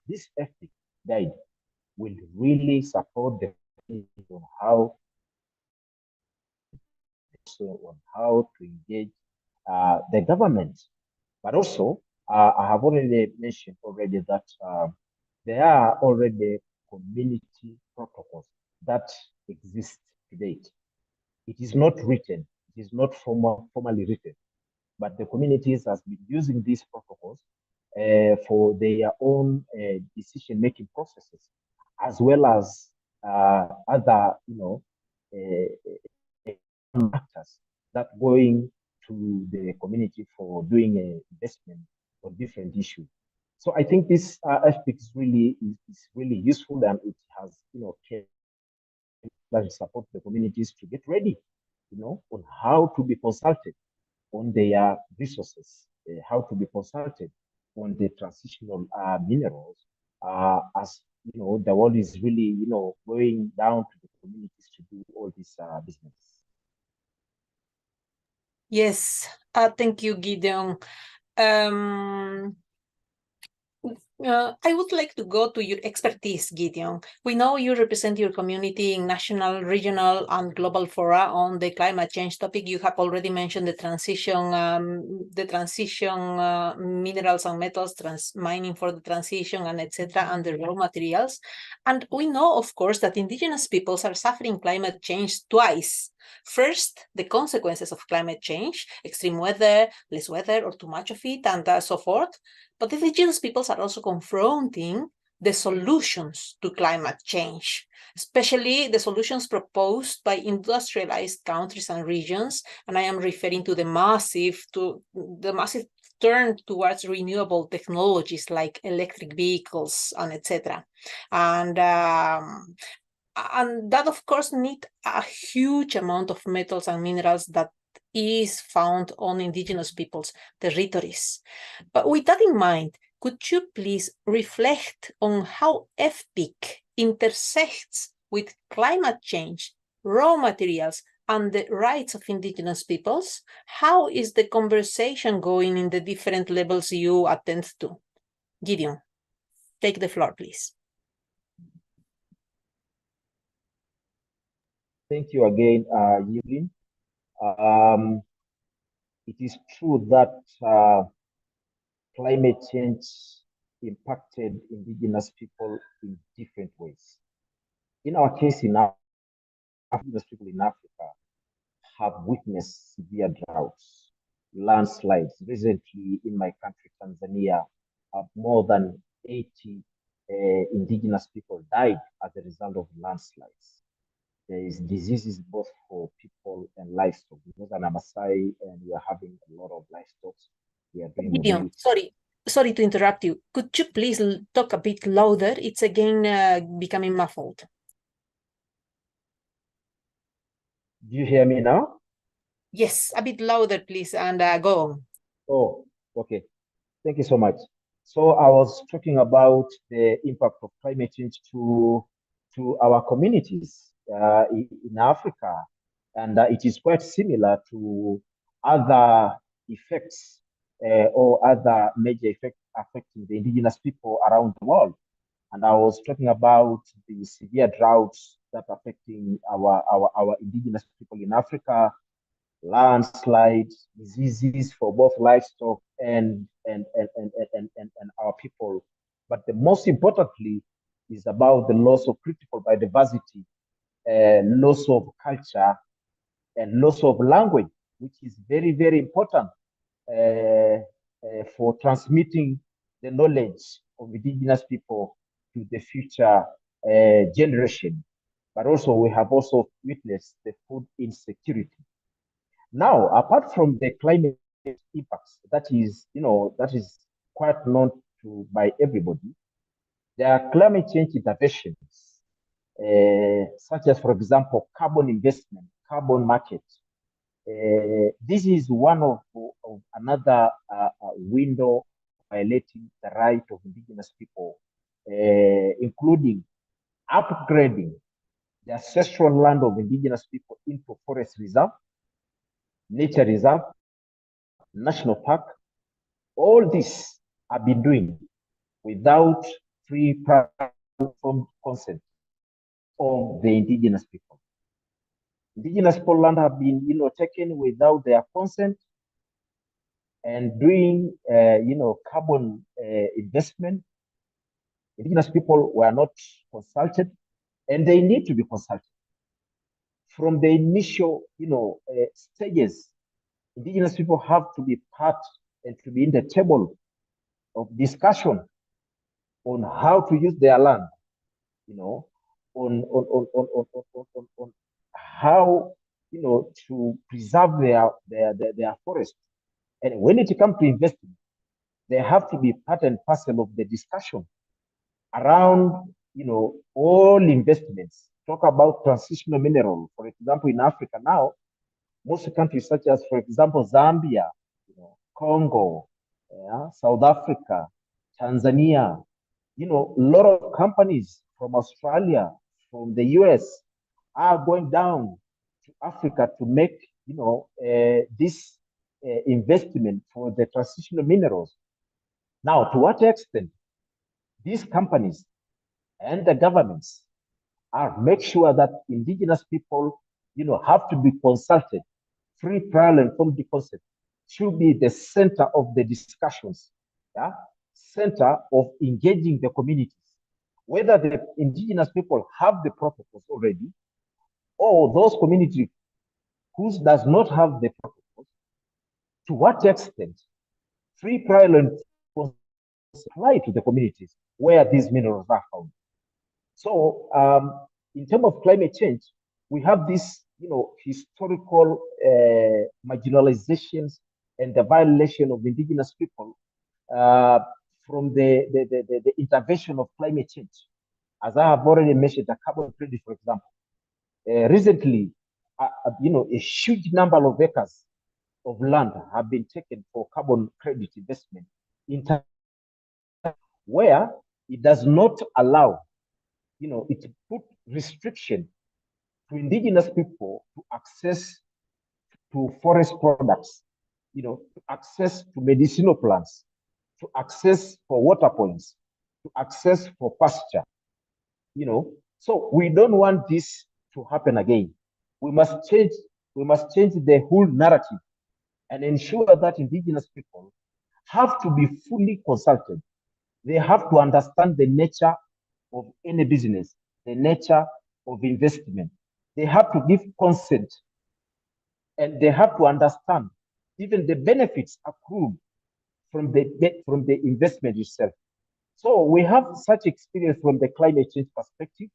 this FPIC guide will really support the on how to engage the government. But also, I have already mentioned already that there are already community protocols that exist to date. It is not written, it is not formally written, but the communities has been using these protocols for their own decision-making processes, as well as other, actors that going to the community for doing investment on different issues. So I think this aspect is really useful, and it has that support the communities to get ready, on how to be consulted on their resources, how to be consulted on the transitional minerals, as the world is really going down to the communities to do all this business. Yes, thank you, Gideon. I would like to go to your expertise, Gideon. We know you represent your community in national, regional, and global fora on the climate change topic. You have already mentioned the transition minerals and metals, mining for the transition, and etc., and the raw materials. And we know, of course, that indigenous peoples are suffering climate change twice. First, the consequences of climate change, extreme weather, less weather, or too much of it, and so forth. But the indigenous peoples are also confronting the solutions to climate change, especially the solutions proposed by industrialized countries and regions. And I am referring to the massive turn towards renewable technologies like electric vehicles and etc. And that, of course, need a huge amount of metals and minerals that is found on indigenous peoples' territories. But with that in mind, could you please reflect on how FPIC intersects with climate change, raw materials, and the rights of indigenous peoples? How is the conversation going in the different levels you attend to? Gideon, take the floor, please. Thank you again, Evelyn. It is true that climate change impacted indigenous people in different ways. In our case, indigenous people in Africa have witnessed severe droughts, landslides. Recently, in my country, Tanzania, more than 80 indigenous people died as a result of landslides. There is diseases both for people and livestock. Because I'm a Maasai and we are having a lot of livestock. We are doing Gideon, sorry to interrupt you. Could you please talk a bit louder? It's again becoming muffled. Do you hear me now? Yes, a bit louder, please, and go on. Oh, okay. Thank you so much. So I was talking about the impact of climate change to our communities in Africa, and it is quite similar to other effects or other major effects affecting the indigenous people around the world. And I was talking about the severe droughts that are affecting our indigenous people in Africa, landslides, diseases for both livestock and our people. But the most importantly is about the loss of critical biodiversity, loss of culture, and loss of language, which is very, very important for transmitting the knowledge of indigenous people to the future generation. But also, we have also witnessed the food insecurity. Now, apart from the climate impacts, that is quite known to by everybody, there are climate change interventions, such as, for example, carbon investment, carbon market. This is one of another window violating the right of indigenous people, including upgrading the ancestral land of indigenous people into forest reserve, nature reserve, national park. All this have been doing without free informed consent of the indigenous people. Indigenous people land have been, taken without their consent and doing, carbon investment. Indigenous people were not consulted, and they need to be consulted. From the initial, stages, indigenous people have to be part and to be in the table of discussion on how to use their land, on how, to preserve their forest. And when it comes to investing, they have to be part and parcel of the discussion around, all investments. Talk about transitional mineral. For example, in Africa now, most countries such as, for example, Zambia, Congo, South Africa, Tanzania, a lot of companies from Australia, from the US are going down to Africa to make, this investment for the transitional minerals. Now, to what extent these companies and the governments are make sure that indigenous people, have to be consulted, free, prior, and informed consent should be the center of the discussions, center of engaging the communities, whether the indigenous people have the protocols already, or those communities who does not have the protocols, to what extent free, prior, and apply to the communities where these minerals are found. So, in terms of climate change, we have this, historical marginalizations and the violation of indigenous people from the intervention of climate change. As I have already mentioned, the carbon credit, for example, recently, a huge number of acres of land have been taken for carbon credit investment in time where it does not allow, it put restriction to indigenous people to access to forest products, to access to medicinal plants, to access for water points, to access for pasture, So we don't want this to happen again. We must change the whole narrative and ensure that indigenous people have to be fully consulted. They have to understand the nature of any business, the nature of investment. They have to give consent, and they have to understand even the benefits accrued from the investment itself. So we have such experience from the climate change perspective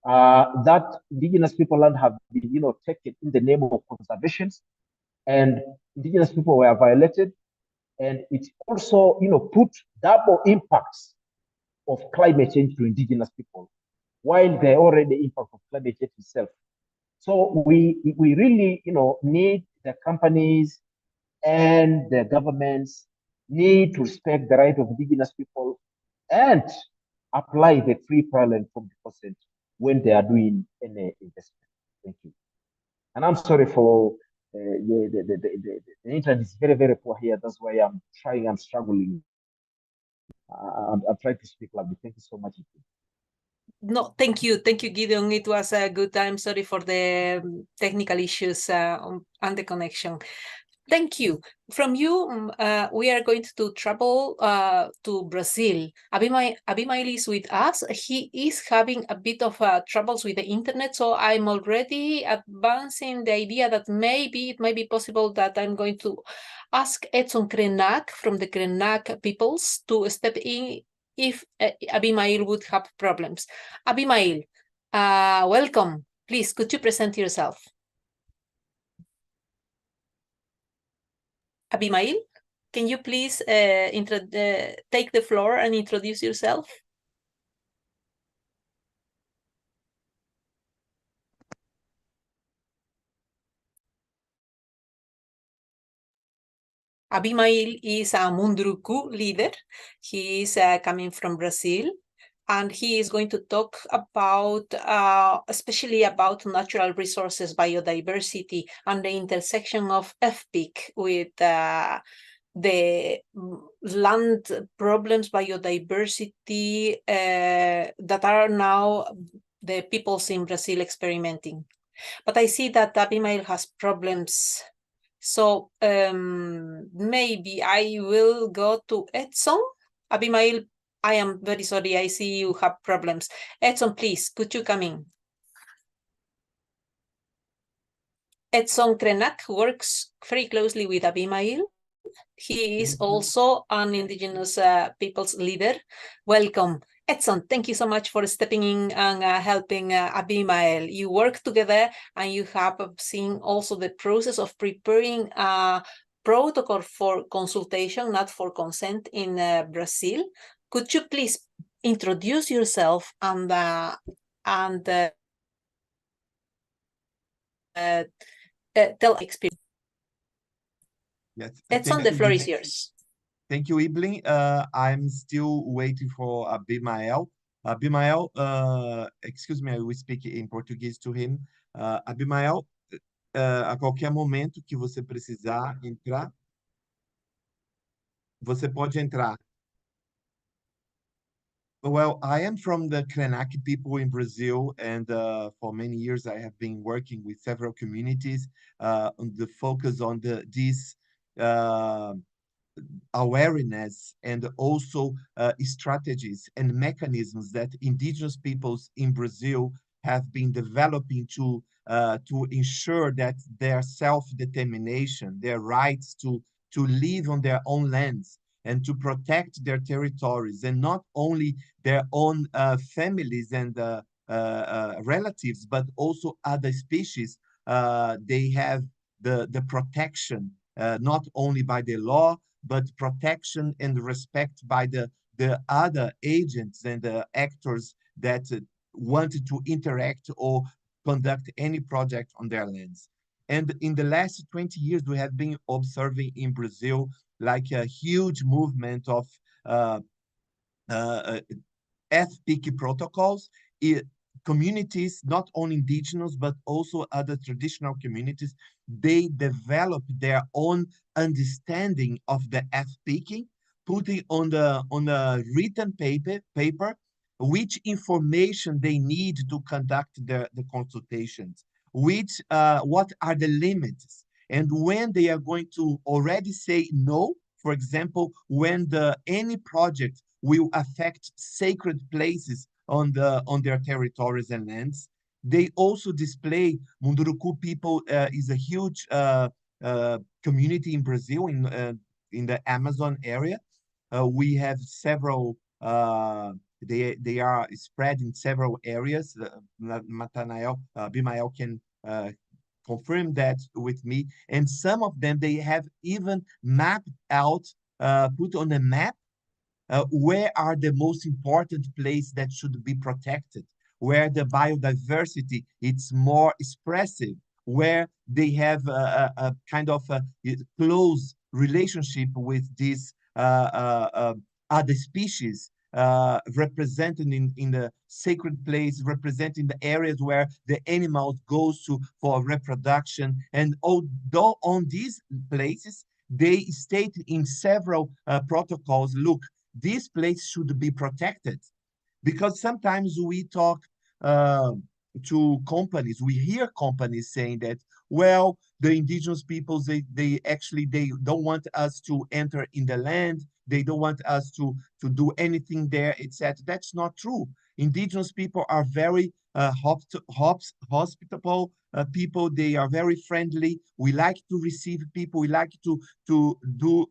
that indigenous people land have been, taken in the name of conservations, and indigenous people were violated, and it also, put double impacts of climate change to indigenous people, while they already impact of climate change itself. So we really, need the companies and the governments need to respect the right of indigenous people and apply the free, prior, and informed consent when they are doing any investment. Thank you. And I'm sorry for the internet is very, very poor here. That's why I'm struggling. I'm trying to speak loudly. Thank you so much. No, thank you, Gideon. It was a good time. Sorry for the technical issues and the connection. Thank you. From you, we are going to travel to Brazil. Abimael is with us. He is having a bit of troubles with the internet, so I'm already advancing the idea that maybe it might be possible that I'm going to ask Edson Krenak from the Krenak peoples to step in if Abimael would have problems. Abimael, welcome. Please, could you present yourself? Abimael, can you please take the floor and introduce yourself? Abimael is a Munduruku leader. He is coming from Brazil, and he is going to talk about, especially about natural resources, biodiversity, and the intersection of FPIC with the land problems, biodiversity, that are now the peoples in Brazil experimenting. But I see that Abimael has problems. So maybe I will go to Edson. Abimael, I am very sorry. I see you have problems. Edson, please, could you come in? Edson Krenak works very closely with Abimael. He is also an Indigenous people's leader. Welcome. Edson, thank you so much for stepping in and helping Abimael. You work together and you have seen also the process of preparing a protocol for consultation, not for consent in Brazil. Could you please introduce yourself and tell experience? Yes, Edson, the floor is yours. Thank you, Evelyn. I'm still waiting for Abimael. Abimael, excuse me, I will speak in Portuguese to him. Abimael, a qualquer momento que você precisar entrar, você pode entrar. Well, I am from the Krenak people in Brazil, and for many years I have been working with several communities on the focus on this awareness and also strategies and mechanisms that indigenous peoples in Brazil have been developing to ensure that their self-determination, their rights to live on their own lands and to protect their territories, and not only their own families and relatives, but also other species. They have the protection, not only by the law, but protection and respect by the other agents and the actors that wanted to interact or conduct any project on their lands. And in the last 20 years, we have been observing in Brazil like a huge movement of FPIC protocols. Communities, not only indigenous, but also other traditional communities, they develop their own understanding of the FPIC, putting on the written paper which information they need to conduct the consultations, what are the limits, and when they are going to already say no. For example, when any project will affect sacred places on their territories and lands. They also display Munduruku people is a huge community in Brazil in the Amazon area. We have several. They are spread in several areas. Abimael can confirm that with me. And some of them they have even mapped out, put on a map. Where are the most important places that should be protected? Where the biodiversity it's more expressive, where they have a kind of a close relationship with these other species, represented in the sacred place, representing the areas where the animals goes to for reproduction. And although on these places, they state in several protocols, look, this place should be protected, because sometimes we talk to companies, we hear companies saying that, well, the indigenous peoples, they actually, they don't want us to enter in the land, they don't want us to do anything there, etc. That's not true. Indigenous people are very hospitable people. They are very friendly. We like to receive people. We like to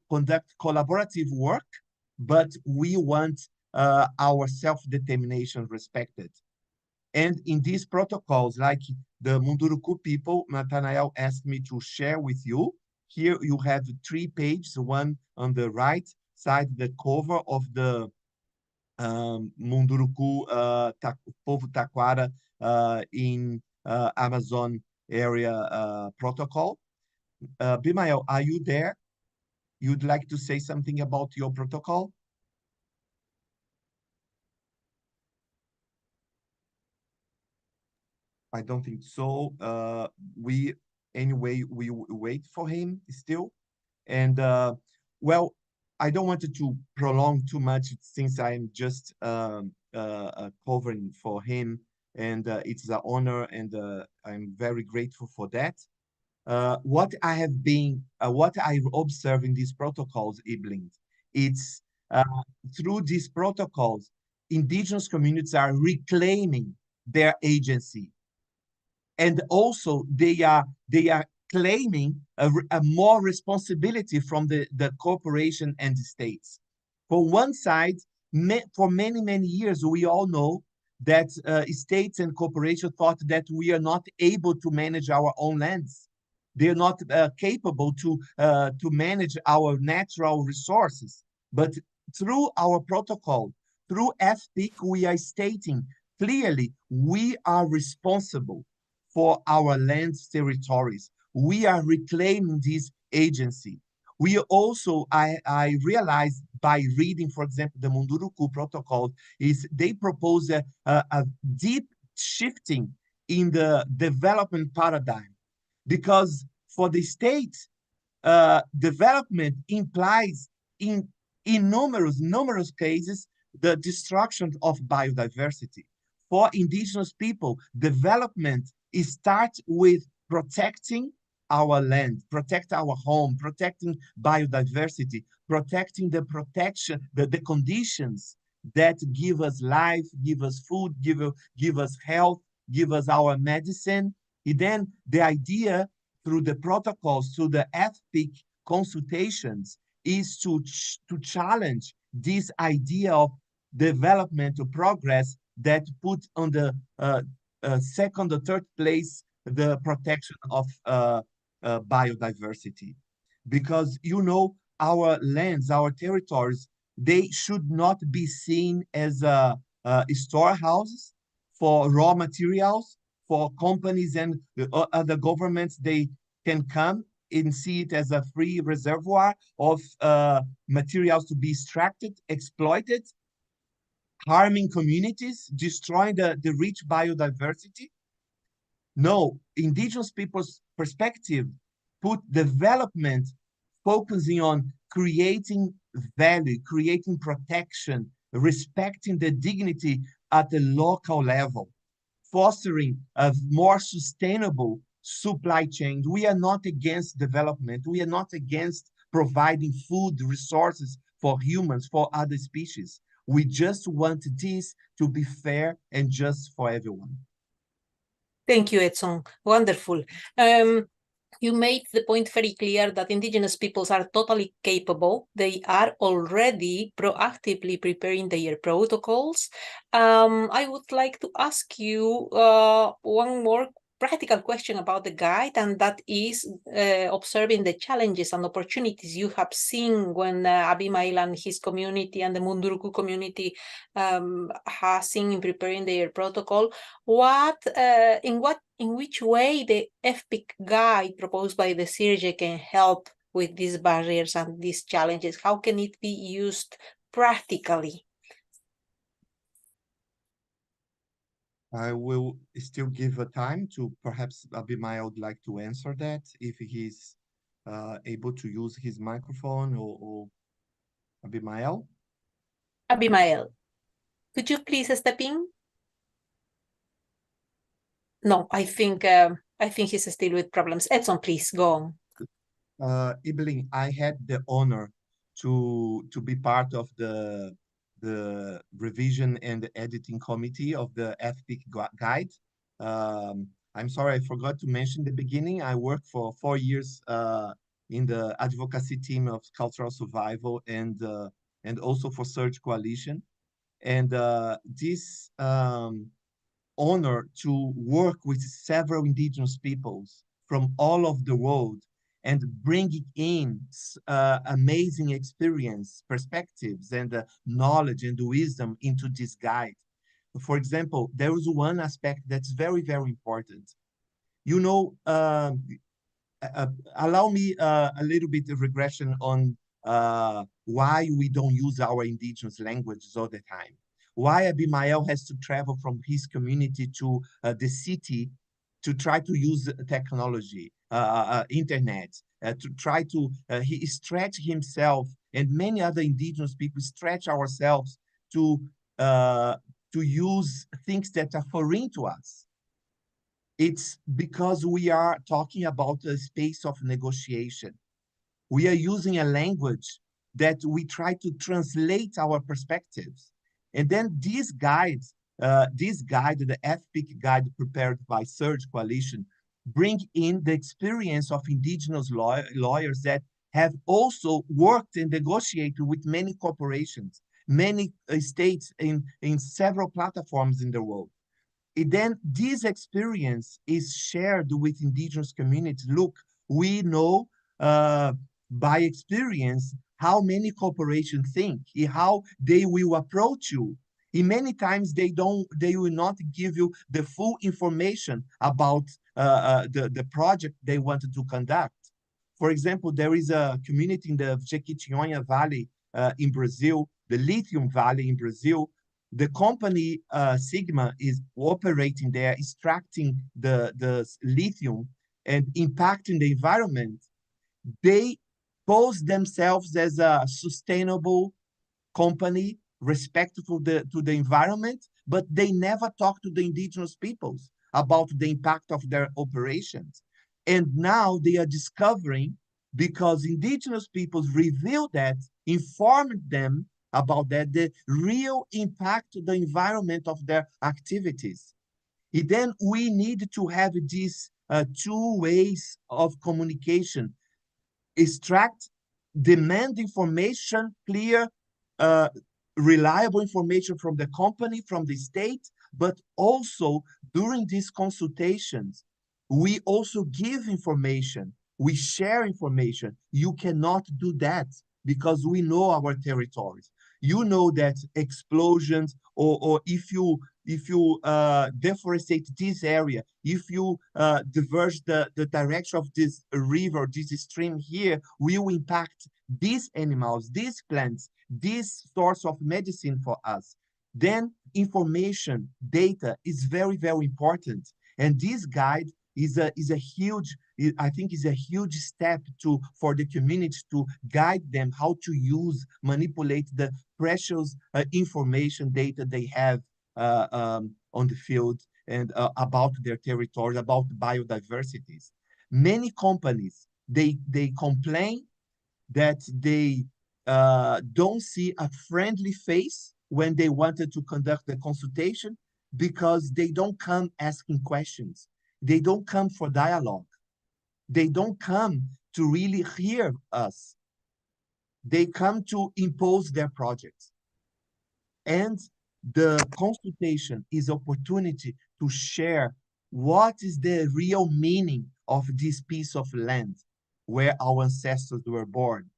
conduct collaborative work, but we want our self-determination respected. And in these protocols, like the Munduruku people, Nathanael asked me to share with you. Here you have 3 pages, one on the right side, the cover of the Munduruku Povo Taquara in Amazon area protocol. Bimael, are you there? You'd like to say something about your protocol? I don't think so. Anyway, we wait for him still. And Well, I don't want to prolong too much since I'm just covering for him, and it's an honor, and I'm very grateful for that. What I observe in these protocols, Ibling, it's through these protocols, indigenous communities are reclaiming their agency, and also they are claiming a more responsibility from the corporation and the states. For one side, for many years, we all know that states and corporations thought that we are not able to manage our own lands. They're not capable to manage our natural resources. But through our protocol, through FPIC, we are stating clearly we are responsible for our lands, territories. We are reclaiming this agency. We also, I realized by reading, for example, the Munduruku Protocol, is they propose a deep shifting in the development paradigm, because for the state, development implies in numerous cases the destruction of biodiversity. For indigenous people, development starts with protecting our land, protect our home, protecting biodiversity, protecting the conditions that give us life, give us food, give us health, give us our medicine. And then the idea through the protocols, through the FPIC consultations, is to challenge this idea of development or progress that put on the second or third place the protection of biodiversity. Because, you know, our lands, our territories, they should not be seen as storehouses for raw materials, for companies and other governments. They can come and see it as a free reservoir of materials to be extracted, exploited, harming communities, destroying the rich biodiversity. No, indigenous people's perspective put development focusing on creating value, creating protection, respecting the dignity at the local level, fostering a more sustainable supply chain. We are not against development. We are not against providing food resources for humans, for other species. We just want this to be fair and just for everyone. Thank you, Edson. Wonderful. You made the point very clear that indigenous peoples are totally capable. They are already proactively preparing their protocols. I would like to ask you one more practical question about the guide, and that is observing the challenges and opportunities you have seen when Abimael and his community and the Munduruku community has seen in preparing their protocol. In which way the FPIC guide proposed by the CIRGE can help with these barriers and these challenges? How can it be used practically? I will still give a time to perhaps Abimael would like to answer that if he's able to use his microphone, or Abimael. Abimael, could you please step in? No, I think he's still with problems. Edson, please go on. Ibling, I had the honor to be part of the revision and the editing committee of the FPIC guide. I'm sorry, I forgot to mention the beginning. I worked for 4 years in the advocacy team of cultural survival and also for Search Coalition. And this honor to work with several indigenous peoples from all of the world and bringing in amazing experience, perspectives, and knowledge and wisdom into this guide. For example, there is one aspect that's very, very important. You know, allow me a little bit of regression on why we don't use our indigenous languages all the time. Why Abimael has to travel from his community to the city to try to use technology, internet, to try to he stretch himself, and many other indigenous people stretch ourselves to use things that are foreign to us. It's because we are talking about a space of negotiation. We are using a language that we try to translate our perspectives. And then this guide, the FPIC guide prepared by Surge Coalition, bring in the experience of indigenous lawyers that have also worked and negotiated with many corporations, many states in several platforms in the world. And then this experience is shared with indigenous communities. Look, we know by experience how many corporations think, how they will approach you. And many times they will not give you the full information about the project they wanted to conduct. For example, there is a community in the Jequitinhonha Valley in Brazil, the Lithium Valley in Brazil. The company Sigma is operating there, extracting the lithium and impacting the environment. They pose themselves as a sustainable company, respectful to the environment, but they never talk to the indigenous peoples about the impact of their operations. And now they are discovering, because indigenous peoples revealed that, informed them about that, the real impact to the environment of their activities. And then we need to have these two ways of communication: extract, demand information, clear, reliable information from the company, from the state, but also during these consultations, we also give information, we share information. You cannot do that because we know our territories. You know that explosions, or if you deforestate this area, if you diverge the direction of this river, this stream here, will impact these animals, these plants, this source of medicine for us. Then information, data is very, very important. And this guide is a huge, I think is a huge step for the community to guide them how to use, manipulate the precious information data they have on the field and about their territories, about biodiversities. Many companies, they complain that they don't see a friendly face when they wanted to conduct the consultation, because they don't come asking questions. They don't come for dialogue. They don't come to really hear us. They come to impose their projects. And the consultation is opportunity to share what is the real meaning of this piece of land where our ancestors were born,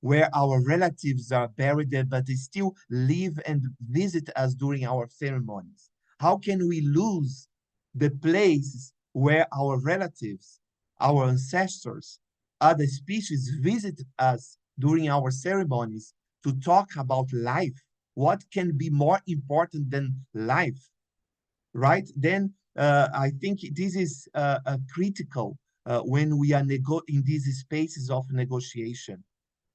where our relatives are buried there, but they still live and visit us during our ceremonies. How can we lose the places where our relatives, our ancestors, other species visit us during our ceremonies to talk about life? What can be more important than life, right? Then I think this is critical when we are in these spaces of negotiation,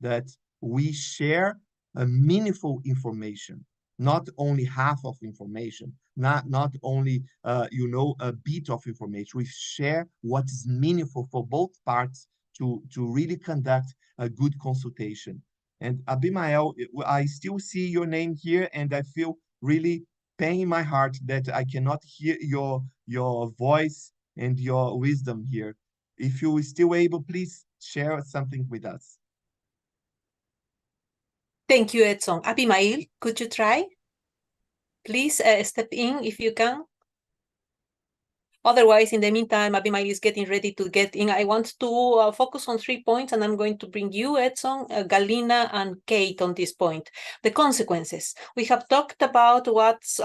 that we share meaningful information, not only half of information, not only a bit of information. We share what is meaningful for both parts to really conduct a good consultation. And Abimael, I still see your name here, and I feel really pain in my heart that I cannot hear your voice and your wisdom here. If you are still able, please share something with us. Thank you, Edson. Abimael, could you try? Please step in if you can. Otherwise, in the meantime, Abimael is getting ready to get in. I want to focus on 3 points, and I'm going to bring you, Edson, Galina, and Kate on this point. The consequences. We have talked about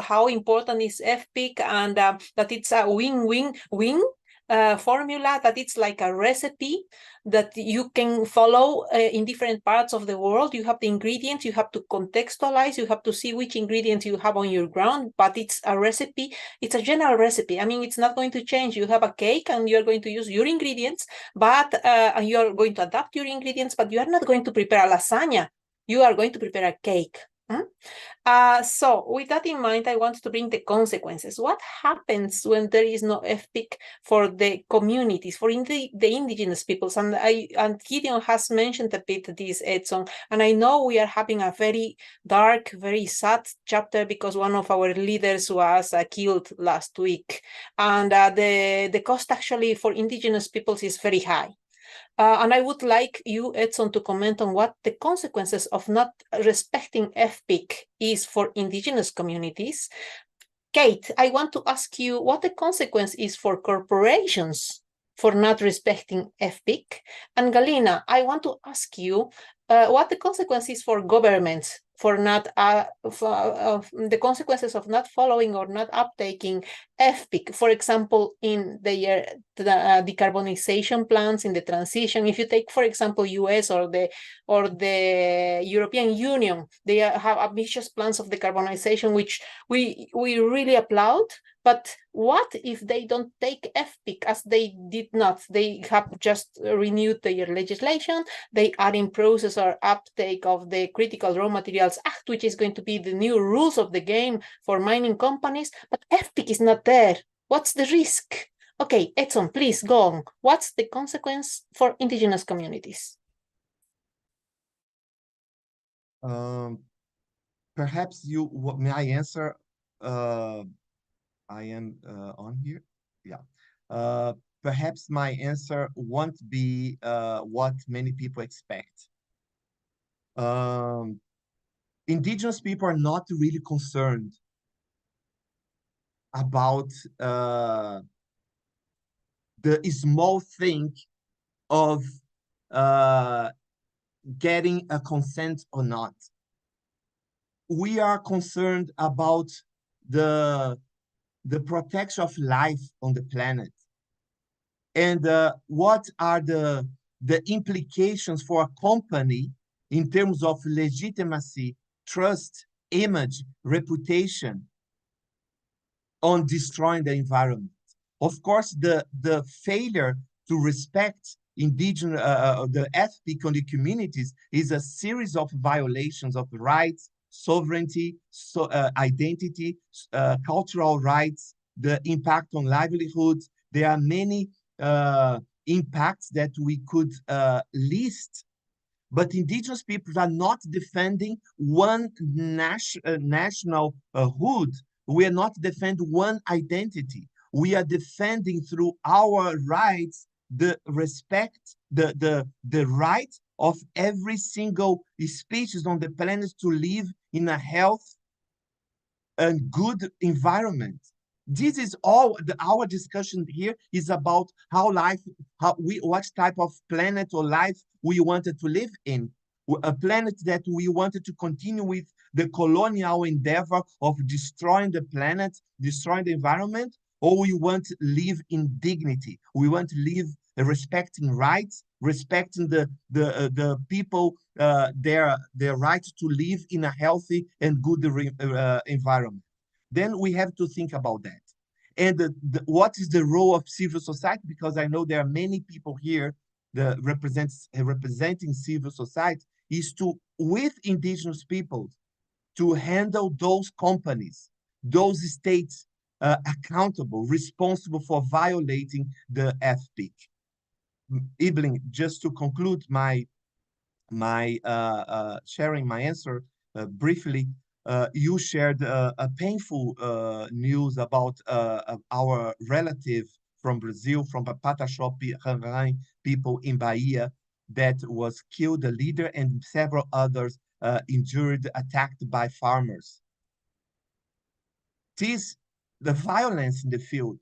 how important is FPIC, and that it's a win-win-win. formula that it's like a recipe that you can follow in different parts of the world. You have the ingredients, you have to contextualize, you have to see which ingredients you have on your ground, but it's a recipe. It's a general recipe. I mean, it's not going to change. You have a cake and you're going to use your ingredients, but and you're going to adapt your ingredients, but you are not going to prepare a lasagna. You are going to prepare a cake. So with that in mind, I want to bring the consequences. What happens when there is no FPIC for the communities, for the indigenous peoples? And Gideon has mentioned a bit this, Edson, and I know we are having a very dark, very sad chapter because one of our leaders was killed last week. And the cost actually for indigenous peoples is very high. And I would like you, Edson, to comment on what the consequences of not respecting FPIC is for indigenous communities. Kate, I want to ask you what the consequence is for corporations for not respecting FPIC. And Galina, I want to ask you what the consequence is for governments for not the consequences of not following or not uptaking FPIC, for example, in the decarbonization plans, in the transition. If you take, for example, US or the European Union, they have ambitious plans of decarbonization, which we really applaud. But what if they don't take FPIC as they did not? They have just renewed their legislation. They are in process or uptake of the Critical Raw Materials Act, which is going to be the new rules of the game for mining companies. But FPIC is not there. What's the risk? Okay, Edson, please go on. What's the consequence for indigenous communities? Perhaps may I answer? I am on here. Yeah. Perhaps my answer won't be what many people expect. Indigenous people are not really concerned about the small thing of getting a consent or not. We are concerned about the protection of life on the planet. And what are the implications for a company in terms of legitimacy, trust, image, reputation on destroying the environment? Of course, the failure to respect indigenous, the FPIC on the communities is a series of violations of rights, sovereignty, identity, cultural rights, the impact on livelihoods. There are many impacts that we could list, but indigenous people are not defending one national hood. We are not defending one identity. We are defending through our rights the respect, the right of every single species on the planet to live in a health and good environment. This is all our discussion here is about what type of planet or life we wanted to live in. A planet that we wanted to continue with the colonial endeavor of destroying the planet, destroying the environment, or we want to live in dignity. We want to live respecting rights, respecting the people, their right to live in a healthy and good environment. Then we have to think about that. And what is the role of civil society? Because I know there are many people here that representing civil society, is to, with indigenous peoples, to handle those companies, those states accountable, responsible for violating the FPIC. Evelyn, just to conclude my sharing my answer briefly, you shared a painful news about our relative from Brazil, from Pataxó people in Bahia, that was killed, the leader, and several others injured, attacked by farmers. The violence in the field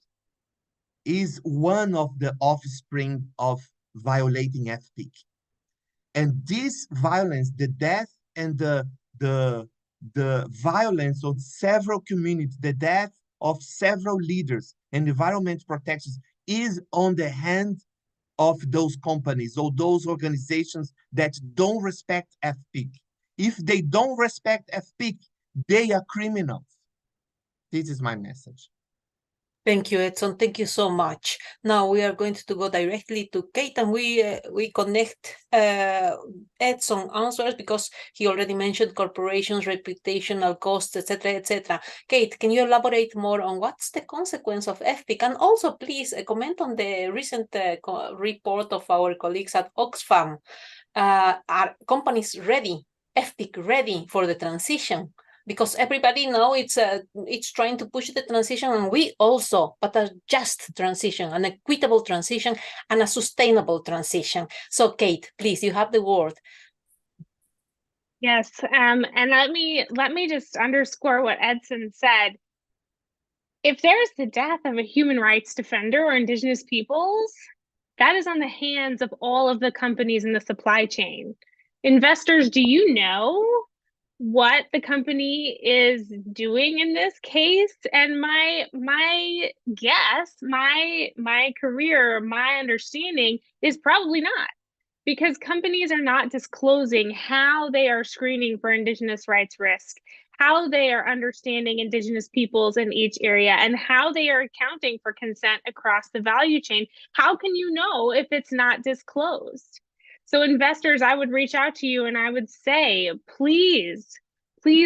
is one of the offspring of violating FPIC. And this violence, the death and the violence of several communities, the death of several leaders and environment protectors is on the hand of those companies or those organizations that don't respect FPIC. If they don't respect FPIC, they are criminals. This is my message. Thank you, Edson. Thank you so much. Now we are going to go directly to Kate, and we connect Edson answers because he already mentioned corporations, reputational costs, etc., etc. Kate, can you elaborate more on what's the consequence of FPIC? And also, please comment on the recent report of our colleagues at Oxfam. Are companies ready, FPIC ready for the transition? Because everybody now it's trying to push the transition, and we also, but a just transition, an equitable transition, and a sustainable transition. So, Kate, please, you have the word. Yes, and let me just underscore what Edson said. If there's the death of a human rights defender or Indigenous peoples, that is on the hands of all of the companies in the supply chain. Investors, do you know what the company is doing in this case? And my guess, my career, my understanding is probably not, because companies are not disclosing how they are screening for Indigenous rights risk, how they are understanding Indigenous peoples in each area, and how they are accounting for consent across the value chain. How can you know if it's not disclosed? So investors, I would reach out to you and I would say, please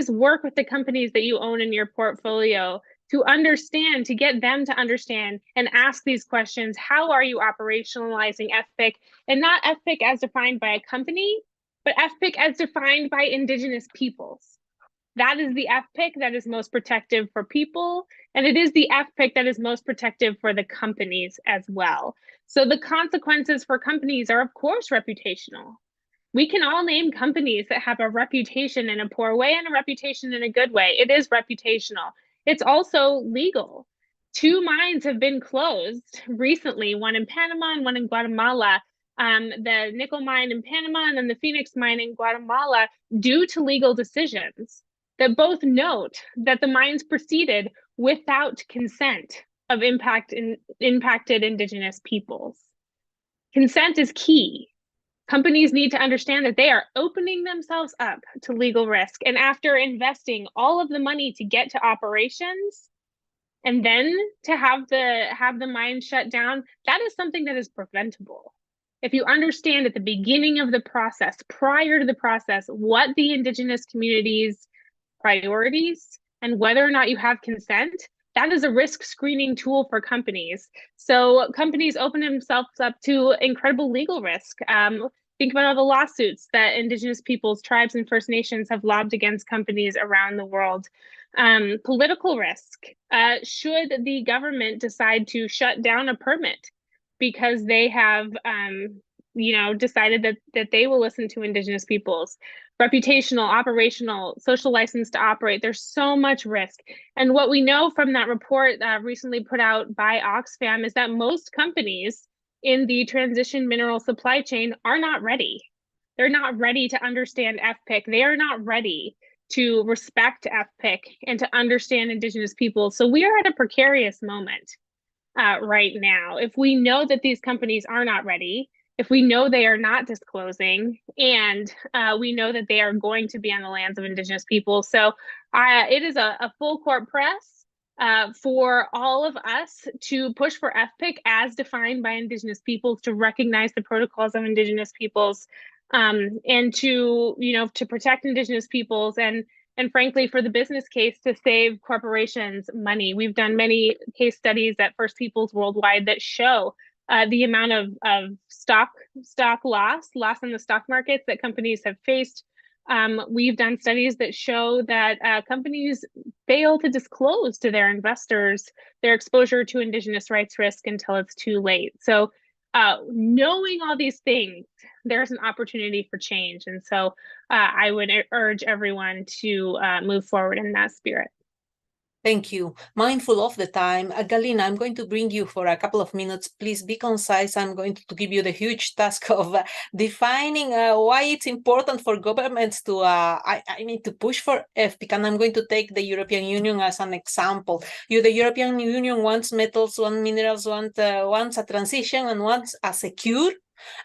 work with the companies that you own in your portfolio to understand, to get them to understand and ask these questions. How are you operationalizing FPIC? And not FPIC as defined by a company, but FPIC as defined by Indigenous peoples. That is the FPIC that is most protective for people, and it is the FPIC that is most protective for the companies as well. So the consequences for companies are, of course, reputational. We can all name companies that have a reputation in a poor way and a reputation in a good way. It is reputational. It's also legal. 2 mines have been closed recently, one in Panama and one in Guatemala. The nickel mine in Panama and then the Phoenix mine in Guatemala, due to legal decisions that both note that the mines proceeded without consent of impacted Indigenous peoples. Consent is key. Companies need to understand that they are opening themselves up to legal risk. And after investing all of the money to get to operations and then to have the mine shut down, that is something that is preventable. If you understand at the beginning of the process, prior to the process, what the Indigenous community's priorities and whether or not you have consent, that is a risk screening tool for companies. So companies open themselves up to incredible legal risk. Think about all the lawsuits that Indigenous peoples, tribes, and First Nations have lobbed against companies around the world. Political risk. Should the government decide to shut down a permit because they have decided that they will listen to Indigenous peoples? Reputational, operational, social license to operate. There's so much risk. And what we know from that report recently put out by Oxfam is that most companies in the transition mineral supply chain are not ready. They're not ready to understand FPIC. They are not ready to respect FPIC and to understand Indigenous people. So we are at a precarious moment right now. If we know that these companies are not ready, if we know they are not disclosing, and we know that they are going to be on the lands of Indigenous people. So it is a full court press for all of us to push for FPIC as defined by Indigenous peoples, to recognize the protocols of Indigenous peoples, and to protect Indigenous peoples, and frankly, for the business case, to save corporations money. We've done many case studies at First Peoples Worldwide that show the amount of stock loss in the stock markets that companies have faced. We've done studies that show that companies fail to disclose to their investors their exposure to Indigenous rights risk until it's too late. So knowing all these things, there's an opportunity for change. And so I would urge everyone to move forward in that spirit. Thank you. Mindful of the time, Galina, I'm going to bring you for a couple of minutes. Please be concise. I'm going to give you the huge task of defining why it's important for governments to, I need to push for FPIC, and I'm going to take the European Union as an example. The European Union wants metals, wants minerals, wants a transition, and wants a secure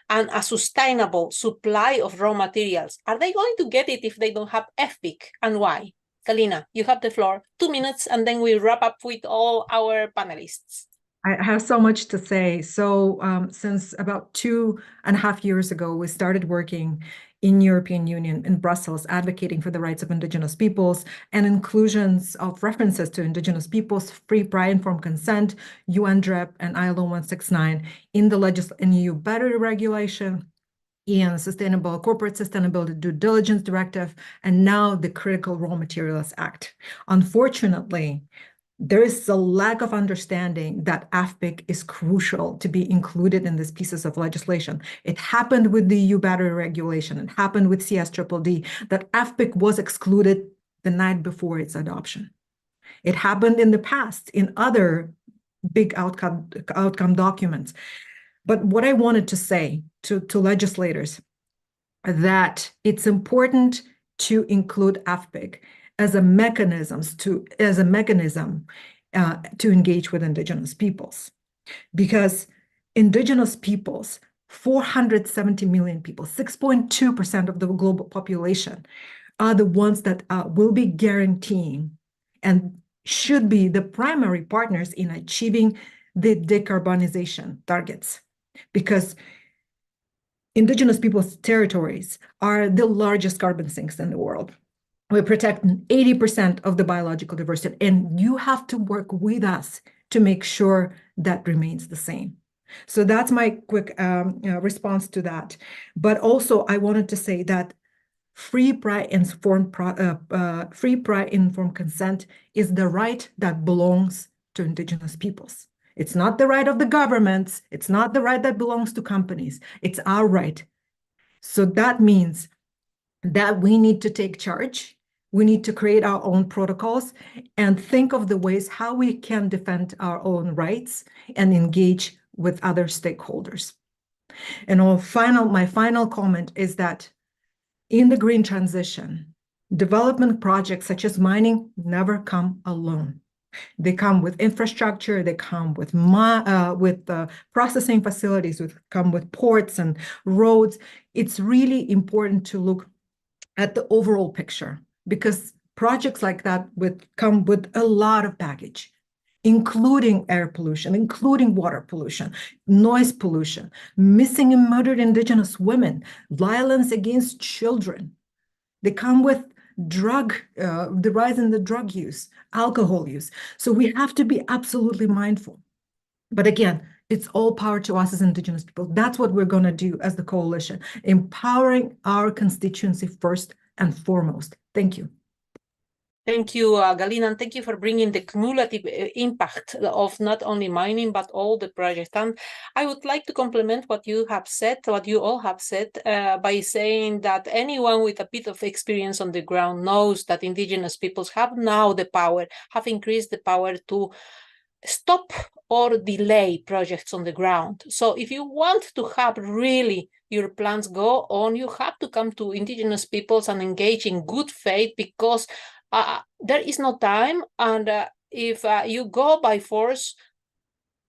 and a sustainable supply of raw materials. Are they going to get it if they don't have FPIC, and why? Galina, you have the floor. 2 minutes, and then we wrap up with all our panelists. I have so much to say. So since about 2.5 years ago, we started working in European Union, in Brussels, advocating for the rights of Indigenous peoples and inclusions of references to Indigenous peoples, free, prior, informed consent, UNDREP, and ILO 169 in the in EU battery regulation, and Sustainable Corporate Sustainability Due Diligence Directive, and now the Critical Raw Materials Act. Unfortunately, there is a lack of understanding that FPIC is crucial to be included in these pieces of legislation. It happened with the EU battery regulation. It happened with CSDDD, that FPIC was excluded the night before its adoption. It happened in the past in other big outcome documents. But what I wanted to say to legislators, that it's important to include FPIC as a mechanism to engage with Indigenous peoples, because Indigenous peoples, 470 million people, 6.2% of the global population, are the ones that will be guaranteeing and should be the primary partners in achieving the decarbonization targets, because Indigenous peoples' territories are the largest carbon sinks in the world. We protect 80% of the biological diversity, and you have to work with us to make sure that remains the same. So that's my quick response to that. But also, I wanted to say that free, prior, informed consent is the right that belongs to Indigenous peoples. It's not the right of the governments. It's not the right that belongs to companies. It's our right. So that means that we need to take charge. We need to create our own protocols and think of the ways how we can defend our own rights and engage with other stakeholders. And my final comment is that in the green transition, development projects such as mining never come alone. They come with infrastructure, they come with processing facilities, come with ports and roads. It's really important to look at the overall picture, because projects like that come with a lot of baggage, including air pollution, including water pollution, noise pollution, missing and murdered Indigenous women, violence against children. They come with the rise in the drug use, alcohol use. So we have to be absolutely mindful. But again, it's all power to us as Indigenous people. That's what we're going to do as the coalition, empowering our constituency first and foremost. Thank you. Thank you, Galina, and thank you for bringing the cumulative impact of not only mining, but all the projects. And I would like to complement what you all have said, by saying that anyone with a bit of experience on the ground knows that Indigenous peoples have now the power, have increased the power to stop or delay projects on the ground. So if you want to have really your plans go on, you have to come to Indigenous peoples and engage in good faith, because there is no time, and if you go by force,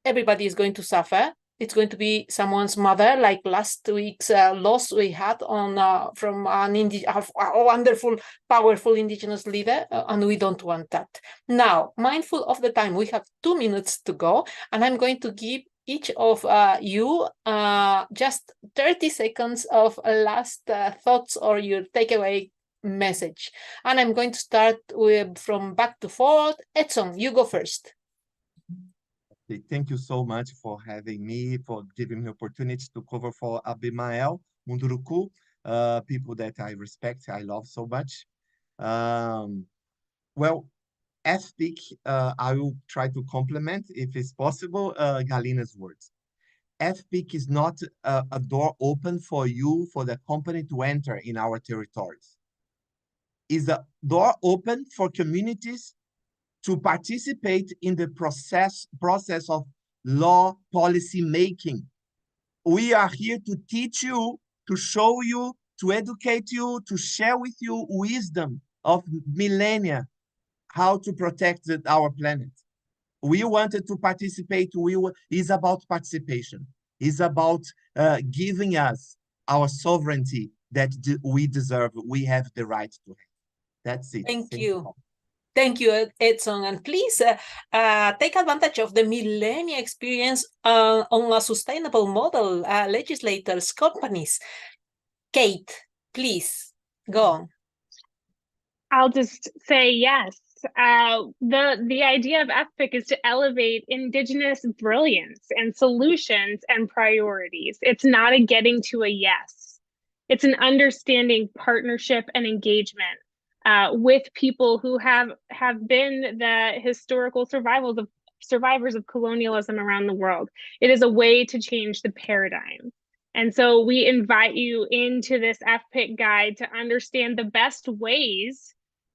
everybody is going to suffer. It's going to be someone's mother, like last week's loss we had on from a wonderful, powerful Indigenous leader, and we don't want that. Now, mindful of the time, we have 2 minutes to go, and I'm going to give each of you just 30 seconds of last thoughts or your takeaway message. And I'm going to start from back to forward. Edson, you go first. Okay, thank you so much for having me, for giving me opportunity to cover for Abimael Munduruku, people that I respect, I love so much. Well, FPIC, I will try to complement, if it's possible, Galina's words. FPIC is not a door open for you, for the company to enter in our territories. Is a door open for communities to participate in the process of law policy making. We are here to teach you, to show you, to educate you, to share with you wisdom of millennia, how to protect our planet. We wanted to participate. It's about participation. It's about giving us our sovereignty that we deserve. We have the right to have. That's it. Thank you. Thank you, Edson. And please take advantage of the millennia experience on a sustainable model, legislators, companies. Kate, please, go on. I'll just say yes. The idea of FPIC is to elevate Indigenous brilliance and solutions and priorities. It's not a getting to a yes. It's an understanding, partnership, and engagement with people who have been the historical survivors of colonialism around the world. It is a way to change the paradigm. And so we invite you into this FPIC guide to understand the best ways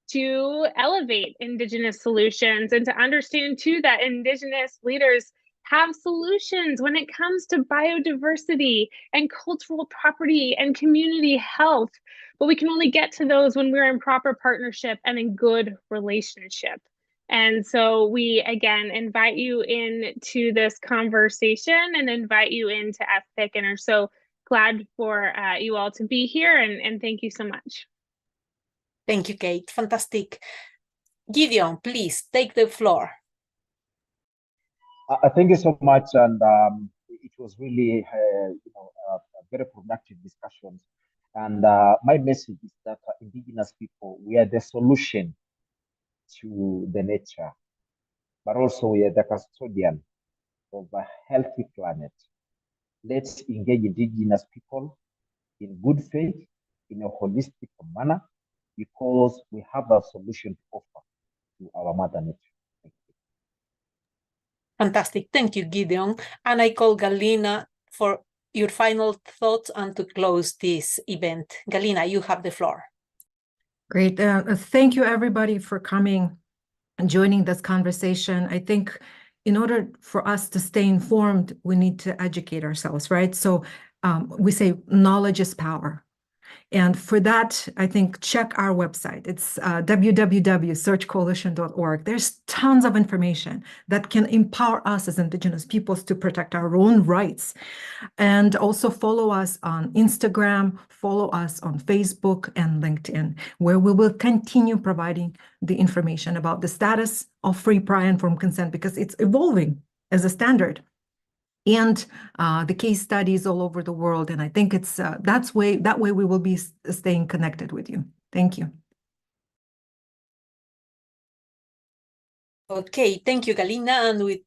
to elevate Indigenous solutions and to understand too that Indigenous leaders have solutions when it comes to biodiversity and cultural property and community health. But we can only get to those when we're in proper partnership and in good relationship. And so we, again, invite you into this conversation and invite you into FPIC, and are so glad for you all to be here, and thank you so much. Thank you, Kate. Fantastic. Gideon, please take the floor. Thank you so much, and it was really, a very productive discussions. And my message is that Indigenous people, we are the solution to the nature, but also we are the custodian of a healthy planet. Let's engage Indigenous people in good faith, in a holistic manner, because we have a solution to offer to our mother nature. Thank you. Fantastic. Thank you, Gideon. And I call Galina for your final thoughts and to close this event. Galina, you have the floor. Great. Thank you, everybody, for coming and joining this conversation. I think in order for us to stay informed, we need to educate ourselves, right? So we say knowledge is power. And for that, I think check our website. It's www.searchcoalition.org. There's tons of information that can empower us as Indigenous peoples to protect our own rights. And also follow us on Instagram, follow us on Facebook and LinkedIn, where we will continue providing the information about the status of free, prior, and informed consent, because it's evolving as a standard. And the case studies all over the world. And I think it's that way we will be staying connected with you. Thank you. Okay, thank you, Galina. And with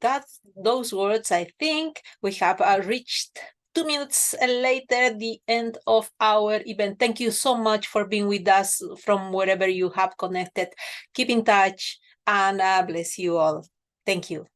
those words, I think we have reached 2 minutes later, the end of our event. Thank you so much for being with us from wherever you have connected. Keep in touch, and bless you all. Thank you.